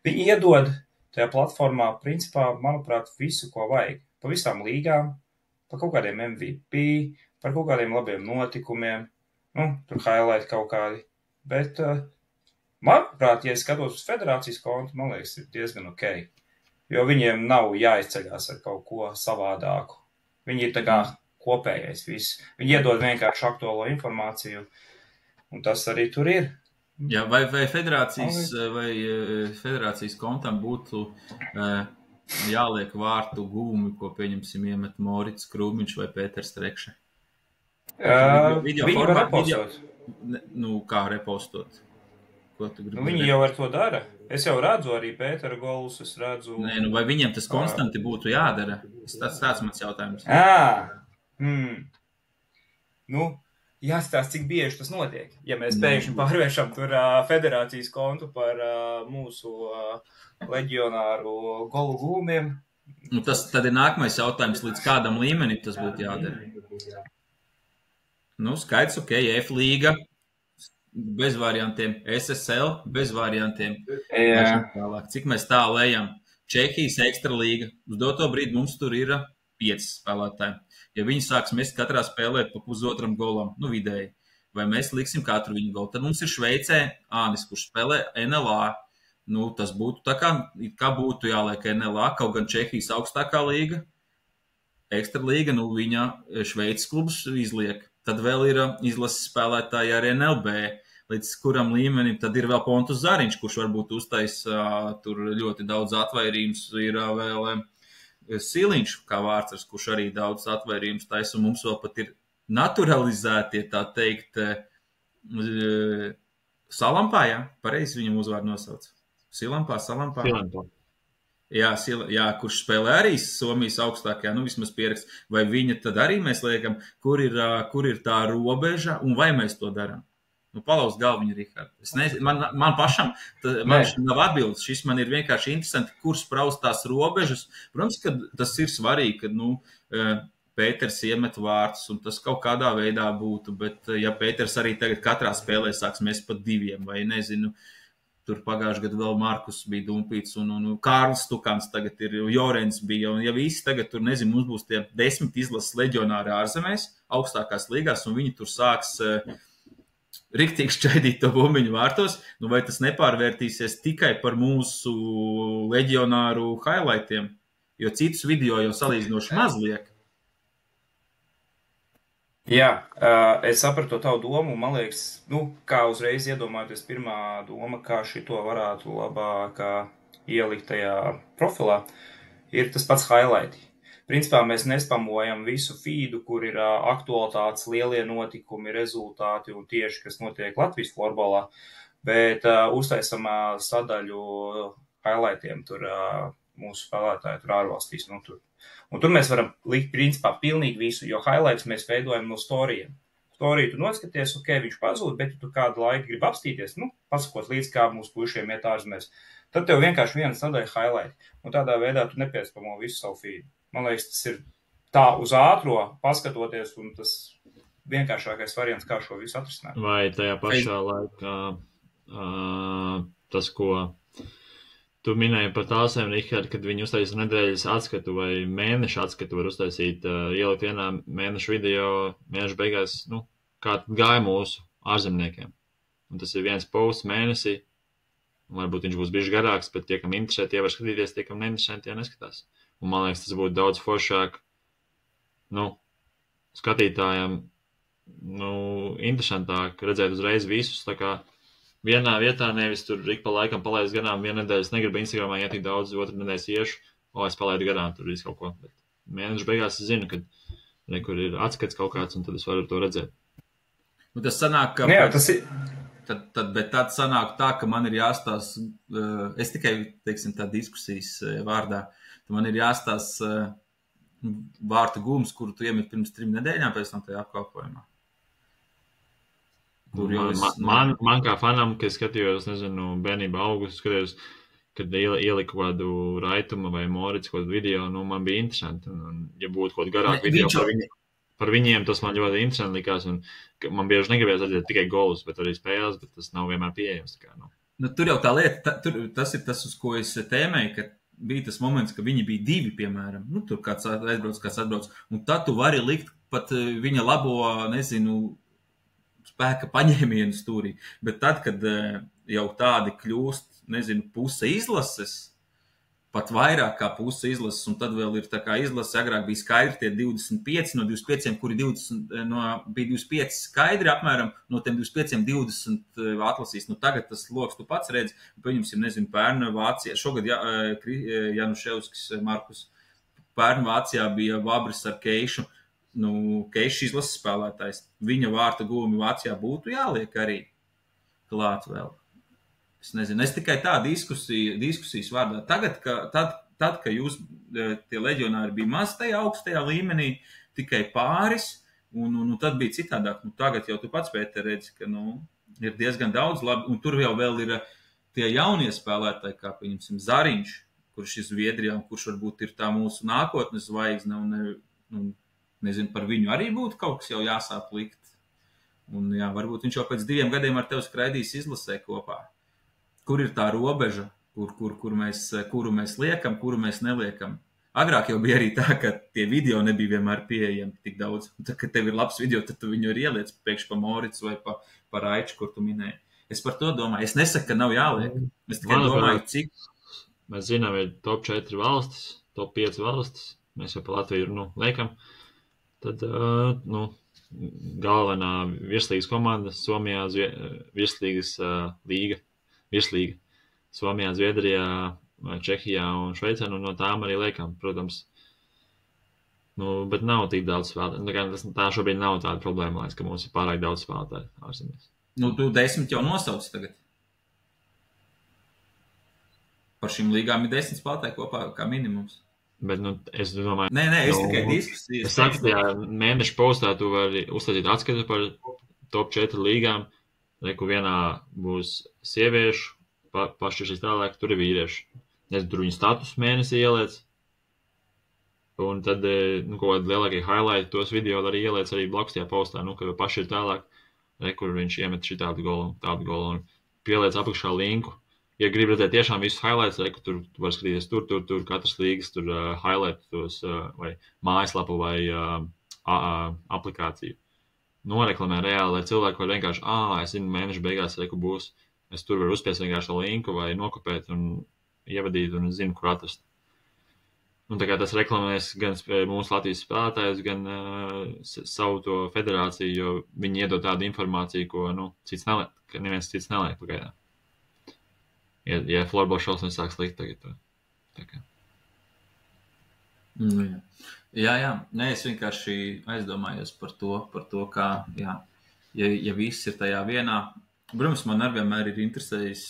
Viņi iedod tajā platformā, principā, manuprāt, visu, ko vajag. Pa visām līgām, pa kaut kādiem MVP, par kaut kādiem labiem notikumiem. tur highlight kaut kādi. Bet, manuprāt, ja es skatos uz federācijas kontu, man liekas, ir diezgan ok. Jo viņiem nav jāizceļās ar kaut ko savādāku. Viņi ir tā kā kopējais viss. Viņi iedod vienkārši aktuālo informāciju, un tas arī tur ir. Jā, vai federācijas kontam būtu jāliek vārtu gūmi, ko pieņemsim iemet Morits Krūmiņš vai Pēters Trekše? Viņi var repostot. Kā repostot? Viņi jau ar to dara. Es jau redzu arī Pētera golus, es redzu... Vai viņiem tas konstanti būtu jādara? Tāds mans jautājums. Jāstāsta, cik bieži tas notiek. Ja mēs pēkšņi pārvēršam tur federācijas kontu par mūsu leģionāru golu gūmiem. Tad ir nākamais jautājums, līdz kādam līmenim tas būtu jādara. Skaidrs, ok, F līga, bez variantiem, SSL, bez variantiem. Cik mēs tālu ejam? Čehijas ekstra līga. Uz doto brīdi mums tur ir 5 spēlētāji. Ja viņi sāks mest katrā spēlē pa pusotram golam, vidēji, vai mēs liksim katru viņu golu, tad mums ir Šveicē Ānis, kurš spēlē NLA. Tas būtu tā kā būtu jāliek NLA, kaut gan Čehijas augstākā līga, ekstra līga, viņa Šveices klubus izliek. Tad vēl ir izlases spēlētāji ar NLB, līdz kuram līmenim tad ir vēl Pontus Zariņš, kurš varbūt uztais tur ļoti daudz atvairījums, ir vēl Siliņš, kā vārds, kurš arī daudz atvairījums taisa, un mums vēl pat ir naturalizētie, tā teikt, Salampā, jā? Pareizi viņam uzvārdu nosauc. Salampā. Jā, kurš spēlē arī Somijas augstākajā, vismaz pierakst. Vai viņa tad arī mēs liekam, kur ir tā robeža, un vai mēs to darām? Palauz galviņu, Rihard. Man pašam nav atbildes. Šis man ir vienkārši interesanti, kur spraust tās robežas. Protams, ka tas ir svarīgi, ka Pēters iemet vārtus, un tas kaut kādā veidā būtu, bet ja Pēters arī tagad katrā spēlē sāks mest pat 2, vai nezinu, tur pagājuši gadu vēl Markus bija dumpīts, un Kārlis Stukans tagad ir, Jorens bija, un ja visi tagad tur, nezinu, mums būs tie 10 izlases leģionāri ārzemēs, augstākās līgās, un viņi tur sāks riktīgi šķaidīt to bumbiņu vārtos, vai tas nepārvērtīsies tikai par mūsu leģionāru highlightiem, jo citus video jau salīdzinoši maz liek. Jā, es sapratu tavu domu, man liekas, kā uzreiz iedomājoties pirmā doma, kā šito varētu labāk ielikt tajā profilā, ir tas pats highlighti. Principā mēs nespamojam visu feedu, kur ir aktualitātes, lielie notikumi, rezultāti un tieši, kas notiek Latvijas florbolā, bet uztaisam sadaļu highlightiem tur mūsu spēlētāji tur ārvalstīs. Un tur mēs varam likt principā pilnīgi visu, jo highlights mēs veidojam no storijiem. Storiju tu noskaties, ok, viņš pazūd, bet tu kādu laiku grib apstīties, pasakot līdz kā mūsu puišiem iet ārzemēs. Tad tev vienkārši viena sadaļa highlight, un tādā veidā tu nepiespamo visu savu feedu. Man liekas, tas ir tā uz ātro paskatoties, un tas vienkāršākais variants, kā šo visu atrisināt. Vai tajā pašā laikā tas, ko tu minēji par tāsēm, Rihard, kad viņi uztaisa nedēļas atskatu vai mēneša atskatu var uztaisīt, ielikt vienā mēneša video, mēneša beigās, kā gāja mūsu ārzemniekiem. Un tas ir viens posts mēnesī, varbūt viņš būs bišķi garāks, bet tie, kam interesē, tie var skatīties, tie, kam neinteresē, tie neskatās. Un man liekas, tas būtu daudz foršāk, skatītājiem, interesantāk redzēt uzreiz visus, tā kā vienā vietā nevis tur ik pa laikam palaist garām vienu nedēļu. Es negribu Instagramā iet tik daudz, otru nedēļas iešu, es palaidu garām tur visu kaut ko. Bet mēneša beigās es zinu, kad kur ir atskats kaut kāds, un tad es varu to redzēt. Tas sanāk, ka... Jā, tas ir... Bet tad sanāk tā, ka man ir jāstās, es tikai, teiksim, tā diskusijas vārdā, man ir jāstās vārtu gūms, kuru tu iemet pirms 3 nedēļām pēc tam tajā apkalpojumā. Man kā fanam, kad skatījos, nezinu, bērnībā augustu, skatījos, kad ieliku kādu Raituma vai Morits kādu video, man bija interesanti. Un, ja būtu kaut garāk video par viņiem, tas man ļoti interesanti likās. Un man bieži negribējās redzēt tikai golus, bet arī spēles, bet tas nav vienmēr pieejams. Tur jau tā lieta, tas ir tas, uz ko es tēmēju, ka bija tas moments, ka viņi bija 2, piemēram. Tur kāds atbrauc, un tad tu vari likt pat viņa labo, nezinu, spēka paņēmienu stūrī. Bet tad, kad jau tādi kļūst, nezinu, puse izlases, pat vairāk kā puse izlases, un tad vēl ir tā kā izlase, agrāk bija skaidri tie 25 no 25, kuri 20, bija 25 skaidri apmēram, no tiem 25 20 atlasīs. Nu tagad tas loks tu pats redzi, paņemsim, nezinu, pērn Vācijā, šogad Januševskis Markus, pērn Vācijā bija Vabris ar Keišu, nu, Keišs izlases spēlētājs. Viņa vārta guvumi Vācijā būtu jāliek arī klāt vēl. Es nezinu, es tikai tā diskusijas vārdā. Tagad, tad, ka jūs, tie leģionāri bija maz tajā augstajā līmenī, tikai pāris, un tad bija citādāk. Nu, tagad jau tu pats, Pēter, redzi, ka, nu, ir diezgan daudz labi, un tur jau vēl ir tie jaunie spēlētāji, kā, pieņemsim, Zariņš, kurš ir Zviedrijā, un kurš varbūt ir tā mūsu nākotnes zvaigzne, un nezinu, par viņu arī būtu kaut kas jau jāsāk likt. Un jā, varbūt viņš jau pēc 2 gadiem ar tevi skraidīs izlasē kopā. Kur ir tā robeža, kuru mēs liekam, kuru mēs neliekam. Agrāk jau bija arī tā, ka tie video nebija vienmēr pieejami tik daudz. Tad, kad tev ir labs video, tad tu viņu arī ieliec pēkšņi pa Moricu vai pa Raiču, kur tu minēji. Es par to domāju. Es nesaku, ka nav jāliek. Es tikai domāju, cik. Mēs zinām, ir top 4 valstis, top 5 valstis. Mēs jau pa Latviju liekam. Tad, galvenā virslīgas komanda Somijā virslīgas līga. Virslīga. Somijā, Zviedrijā, Čehijā un Šveicē, no tām arī liekam, protams. Bet nav tik daudz spēlētāju. Tā šobrīd nav tāda problēma, ka mums ir pārāk daudz spēlētāju ārzemēs. Tu 10 jau nosauc tagad. Par šīm līgām ir 10 spēlētāji kopā kā minimums. Bet, es domāju... Nē, es tikai diskusiju. Es saku, tajā mēneša postā tu vari uzstādīt atskatu par top 4 līgām. Reku vienā būs sieviešu, pašķiršīs tālāk, tur ir vīrieši. Tur viņu status mēnesi ieliec. Un tad, kaut kādi lielākie highlight, tos video arī ieliec arī blakus tajā postā, ka pašķir tālāk, kur viņš iemet šitādu golu, tādu golu, un pieliec apakšā linku. Ja grib redzēt tiešām visus highlights, tur var skatīties tur, katras līgas, tur highlight tos, vai mājaslapu, vai aplikāciju. Noreklamē reāli, lai cilvēki var vienkārši, es zinu, mēneša beigās būs, es tur varu uzspiest vienkārši linku vai nokopēt un ievadīt un zinu, kur atrast. Un tā kā tas reklamēs gan mūsu Latvijas spēlētājus, gan savu to federāciju, jo viņi iedod tādu informāciju, ko, cits neliek, ka neviens cits neliek pagaidām. Ja floorball šaus nesāks likt tagad to. Tā kā. Jā. Nē, es vienkārši aizdomājos par to, kā, ja viss ir tajā vienā. Protams, man arī vienmēr ir interesējis,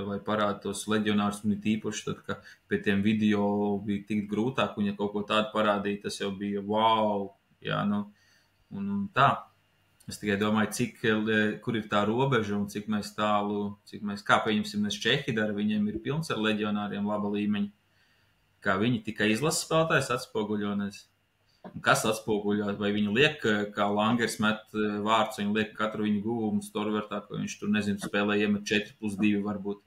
lai parāda tos leģionārus, un tīpaši tad, ka pie tiem video bija tik grūtāk, un ja kaut ko tādu parādīja, tas jau bija wow, un tā. Es tikai domāju, kur ir tā robeža, un cik mēs kā pieņemsim, mēs Čehi dara, viņiem ir pilns ar leģionāriem laba līmeņa. Kā viņi tikai izlases spēlētājs atspoguļo, kas atspoguļo, vai viņi liek, kā Langers met vārds, viņi liek katru viņu guvumu storvertā, ko viņš tur, spēlē iemet 4+2 varbūt.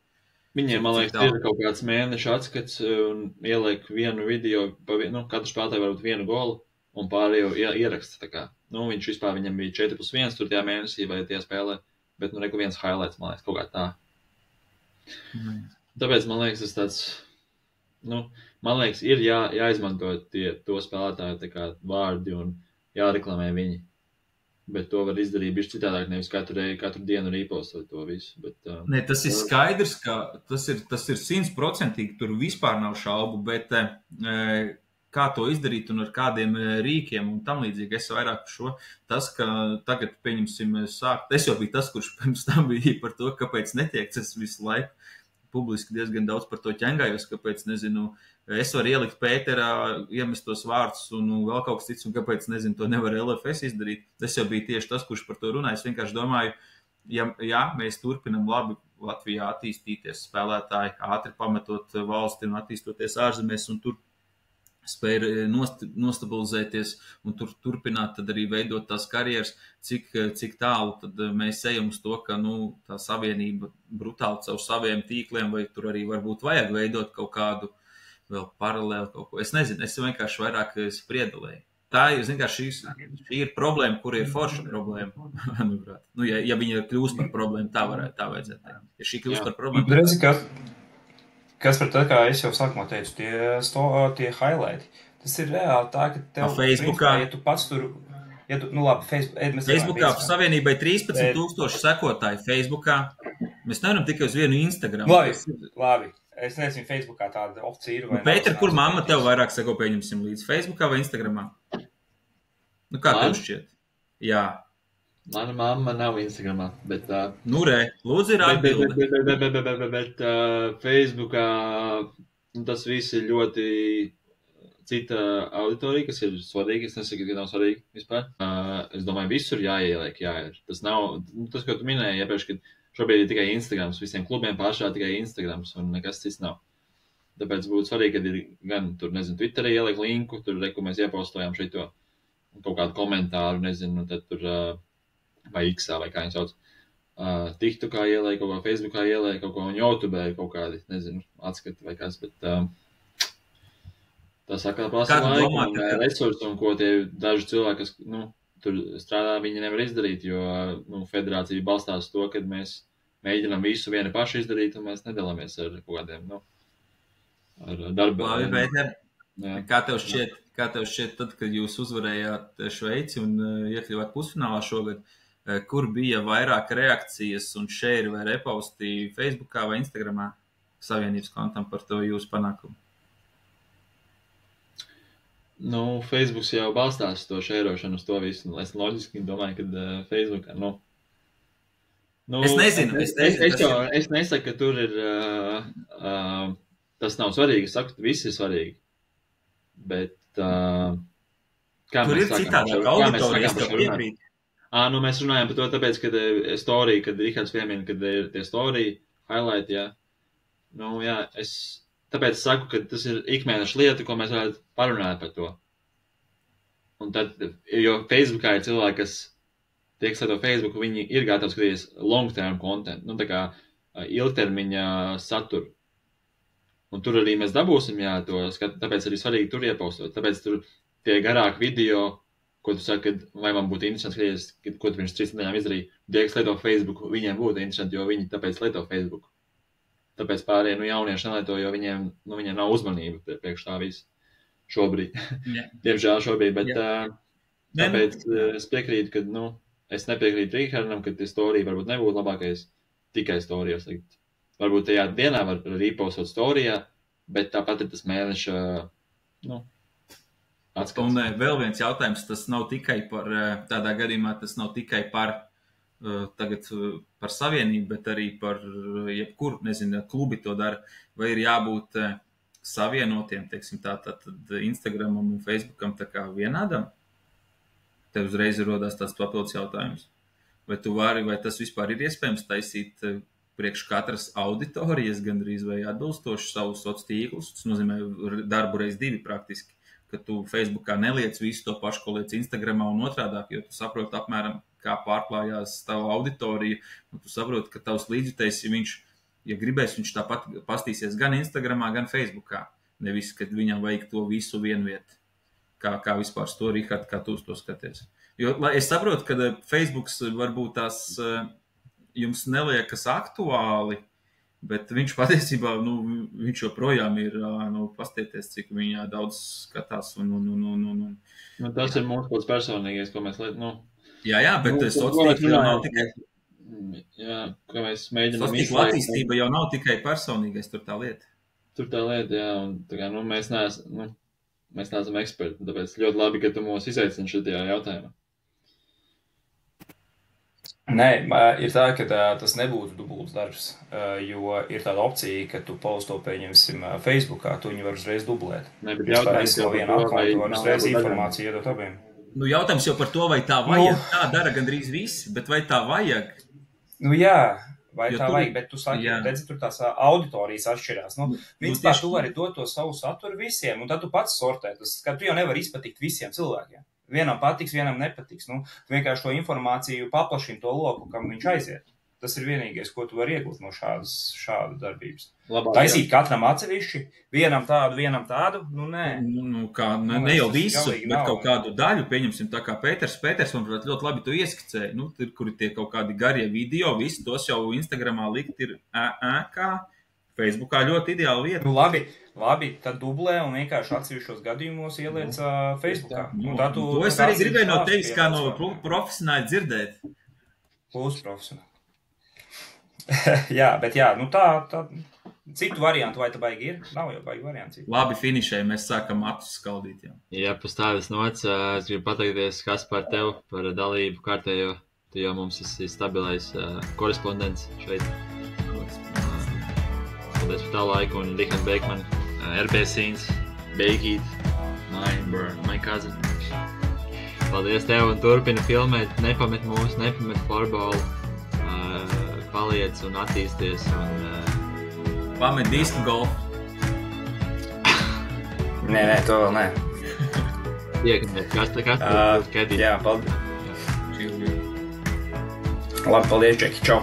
Viņiem, man liekas, ir kaut kāds mēneša atskats un ieliek vienu video, katru spēlētāju varbūt vienu golu un pārējo ieraksta tā kā. Viņš vispār viņam bija 4+1 tur tajā mēnesī vai tie spēlē, bet reku viens highlights, man liekas, kaut kā tā. Tāpēc, man liekas, tas tāds, man liekas, ir jāizmanto to spēlētāju tā kā vārdi un jāreklamē viņi. Bet to var izdarīt bišķi citādāk, nevis katru dienu rīpostot to visu. Bet, Nē, tas ir skaidrs, ka tas ir 100%, tur vispār nav šaubu, bet kā to izdarīt un ar kādiem rīkiem un tam līdzīgi. Es vairāk šo, tas, ka tagad, pieņemsim, es jau biju tas, kurš pirms tam bija par to, kāpēc netiek, es visu laiku publiski diezgan daudz par to ķengājos, kāpēc, es varu ielikt Pēterā, iemest tos vārdus un vēl kaut kas cits, un kāpēc, to nevar LFS izdarīt. Tas jau bija tieši tas, kurš par to runāja. Es vienkārši domāju, ja mēs turpinam labi Latvijā attīstīties, spēlētāji ātri pametot valsti un attīstoties ārzemēs, un tur spēja nostabilizēties un turpināt, tad arī veidot tās karjeras, cik tālu tad mēs ejam uz to, ka tā savienība brutāli caur saviem tīkliem, vai tur arī varbūt vajag veidot kaut kādu vēl paralēli kaut ko. Es nezinu, es vienkārši vairāk spriedelēju. tā ir, zin kā, šī ir problēma, kur ir forša problēma. Nu, ja viņa kļūst par problēmu, tā vajadzētu teikt. Ja šī kļūst par problēmu... Redzi, kas par tā, kā es jau sākumā teicu, tie highlighti. Tas ir reāli tā, ka tev... Facebookā... Ja tu pats tur... Ja tu, nu labi, Facebookā Savienībai 13,000 sekotāji Facebookā. Mēs nevaram tikai uz vienu Instagram. Labi. Es nezinu, Facebookā tāda opcija ir. Pēter, kur mamma tev vairāk seko, pieņemsim līdz Facebookā vai Instagramā? Nu, kā tev šķiet? Jā. Mana mamma nav Instagramā, bet... Nu, lūdzu ir atbilde. Bet Facebookā tas viss ir ļoti... cita auditorija, kas ir svarīga. Es nesaku, ka nav svarīga vispār. Es domāju, visur jāieliek, jāir. Tas nav, tas, ko tu minēji iepriekš, ka šobrīd ir tikai Instagrams, visiem klubiem pāršā tikai Instagrams un nekas cits nav. Tāpēc būtu svarīgi, kad ir gan, tur, nezinu, Twitterī ieliek linku, tur, ko mēs iepostojām šito, un kaut kādu komentāru, nezinu, tad tur, vai X-ā, vai kā viņi sauc. TikTokā ieliek, kaut kā Facebookā ieliek, kaut ko, un YouTube ir kaut kādi, nezinu, atskati vai kas, bet... Tas atkal prasa laiku un resursu, un ko tie daži cilvēki, kas tur strādā, viņi nevar izdarīt, jo federācija balstās to, ka mēs mēģinām visu vieni paši izdarīt, un mēs nedalāmies ar kaut kādiem, ar darbu. Labi, Pēter, kā tev šķiet, tad, kad jūs uzvarējāt Šveici un iekļuvāt pusfinālā šogad, kur bija vairāk reakcijas un share vai reposti Facebookā vai Instagramā Savienības kontam par to jūsu panākumu? Facebooks jau balstās to šērošanu uz to visu. Es loģiski domāju, ka Facebookā, es nezinu. Es nesaku, ka tur ir, tas nav svarīgi. Es saku, ka viss ir svarīgi. Bet, kā tur ir citādāk auditorijas, tev piekrīt. Mēs runājam par to, tāpēc, kad story, kad Rihards piemina, kad ir tie story, highlight, jā. Tāpēc es saku, ka tas ir ikmēneša lieta, ko mēs varētu parunāt par to. Un tad, jo Facebookā ir cilvēki, kas tiek skatot Facebooku, viņi ir gatavi skatīties long-term content, tā kā ilgtermiņa saturu. Un tur arī mēs dabūsim, to skatu, tāpēc arī svarīgi tur iepostot. Tāpēc tur tie garāki video, ko tu saki, vai man būtu interesanti skatīties, ko tu pirms 3 nedēļām izdarīji, tie, kas lieto Facebooku, viņiem būtu interesanti, jo viņi tāpēc lieto Facebooku. Tāpēc pārējie jaunieši nelieto, jo viņiem nav uzmanība priekš tā visu šobrīd. Diemžēl šobrīd, bet tāpēc es piekrītu, ka, es nepiekrītu Rihardam, ka tie storija varbūt nebūtu labākais tikai storijos. Varbūt tajā dienā var repostot storijā, bet tāpat ir tas mēneša, atskats. Un vēl viens jautājums, tas nav tikai par, tādā gadījumā tas nav tikai par tagad par savienību, bet arī par jebkuru, klubi to dara, vai ir jābūt savienotiem, teiksim tātad Instagramam un Facebookam tā kā vienādam? Tev uzreiz rodās tāds papildus jautājums. Vai tu vari, vai tas vispār ir iespējams taisīt priekš katras auditorijas gandrīz vai atbilstoši savus sociālos tīklus? Tas nozīmē darbu reiz 2 praktiski, ka tu Facebookā neliec visu to pašu, ko liec Instagramā un otrādāk, jo tu saproti apmēram, kā pārklājās tavu auditoriju, un tu saproti, ka tavs līdzjutējs, ja gribēs, viņš tāpat pastīsies gan Instagramā, gan Facebookā. Nevis, kad viņam vajag to visu vienvietu. Kā vispār to, Rihard, kā tu uz to skaties? Jo es saprotu, ka Facebooks varbūt tās jums neliekas aktuāli, bet viņš patiesībā, viņš joprojām ir, pastieties, cik viņā daudz skatās. Tas ir mūsu pats personīgais, ko mēs Jā, bet sociālība jau nav tikai... Jā, ko mēs mēģinām sociālība attīstība jau nav tikai personīgais, tur tā lieta. Tur tā lieta, jā, un tā kā, mēs neesam eksperti, tāpēc ļoti labi, ka tu mūs izaicini šajā jautājumā. Nē, ir tā, ka tas nebūtu dubults darbs, jo ir tāda opcija, ka tu posto, pieņemsim, Facebookā, tu viņu var uzreiz dublēt. Ne, bet jautājums jau par to, vai var uzreiz informāciju iedot abiem. Jautājums jau par to, vai tā vajag, tā dara gandrīz visi, bet vai tā vajag? Jā, vai jo tā vajag, bet tu saki, redzi, tur tās auditorijas atšķirās. Principā tu vari dot to savu saturu visiem, un tad tu pats sortē. Tu jau nevari izpatikt visiem cilvēkiem. Vienam patiks, vienam nepatiks. Tu vienkārši to informāciju paplašini to loku, kam viņš aiziet. tas ir vienīgais, ko tu vari iegūt no šādu darbības. Labāk, taisīt katram atsevišķi, vienam tādu, nu nē. Ne jau visu, bet kaut kādu daļu, pieņemsim tā kā Pēters, manuprāt, ļoti labi tu ieskicēji, kur ir tie kaut kādi garie video, visi tos jau Instagramā likt ir kā Facebookā ļoti ideāla vieta. Nu labi, tad dublē un vienkārši atsevišķos gadījumos ieliec Facebookā. To es arī gribēju no tevis kā no profesionāli dzirdēt. Būs profesionāli. Jā, bet nu tā, citu variantu vai tā baigi ir? Nav jau baigi varianti. Labi, finišēji, mēs sākam matus skaldīt. Jā, pēc tādas nots, es gribu pateikties, kas par tev, par dalību kārtējo. Tu jau mums esi stabilais korespondents šeit. Paldies par tā laiku, un Richard Beekman, RB Scenes, Beikīt, my cousin. Paldies tev, un turpini filmēt, nepamet mūs, nepamet floorballu, paliec un attīsties, un... Pamet disku golfu. Nē, to vēl nē. Tiekamies, kas skatīt? Jā, paldies. Labi, paldies, Džeki, čau.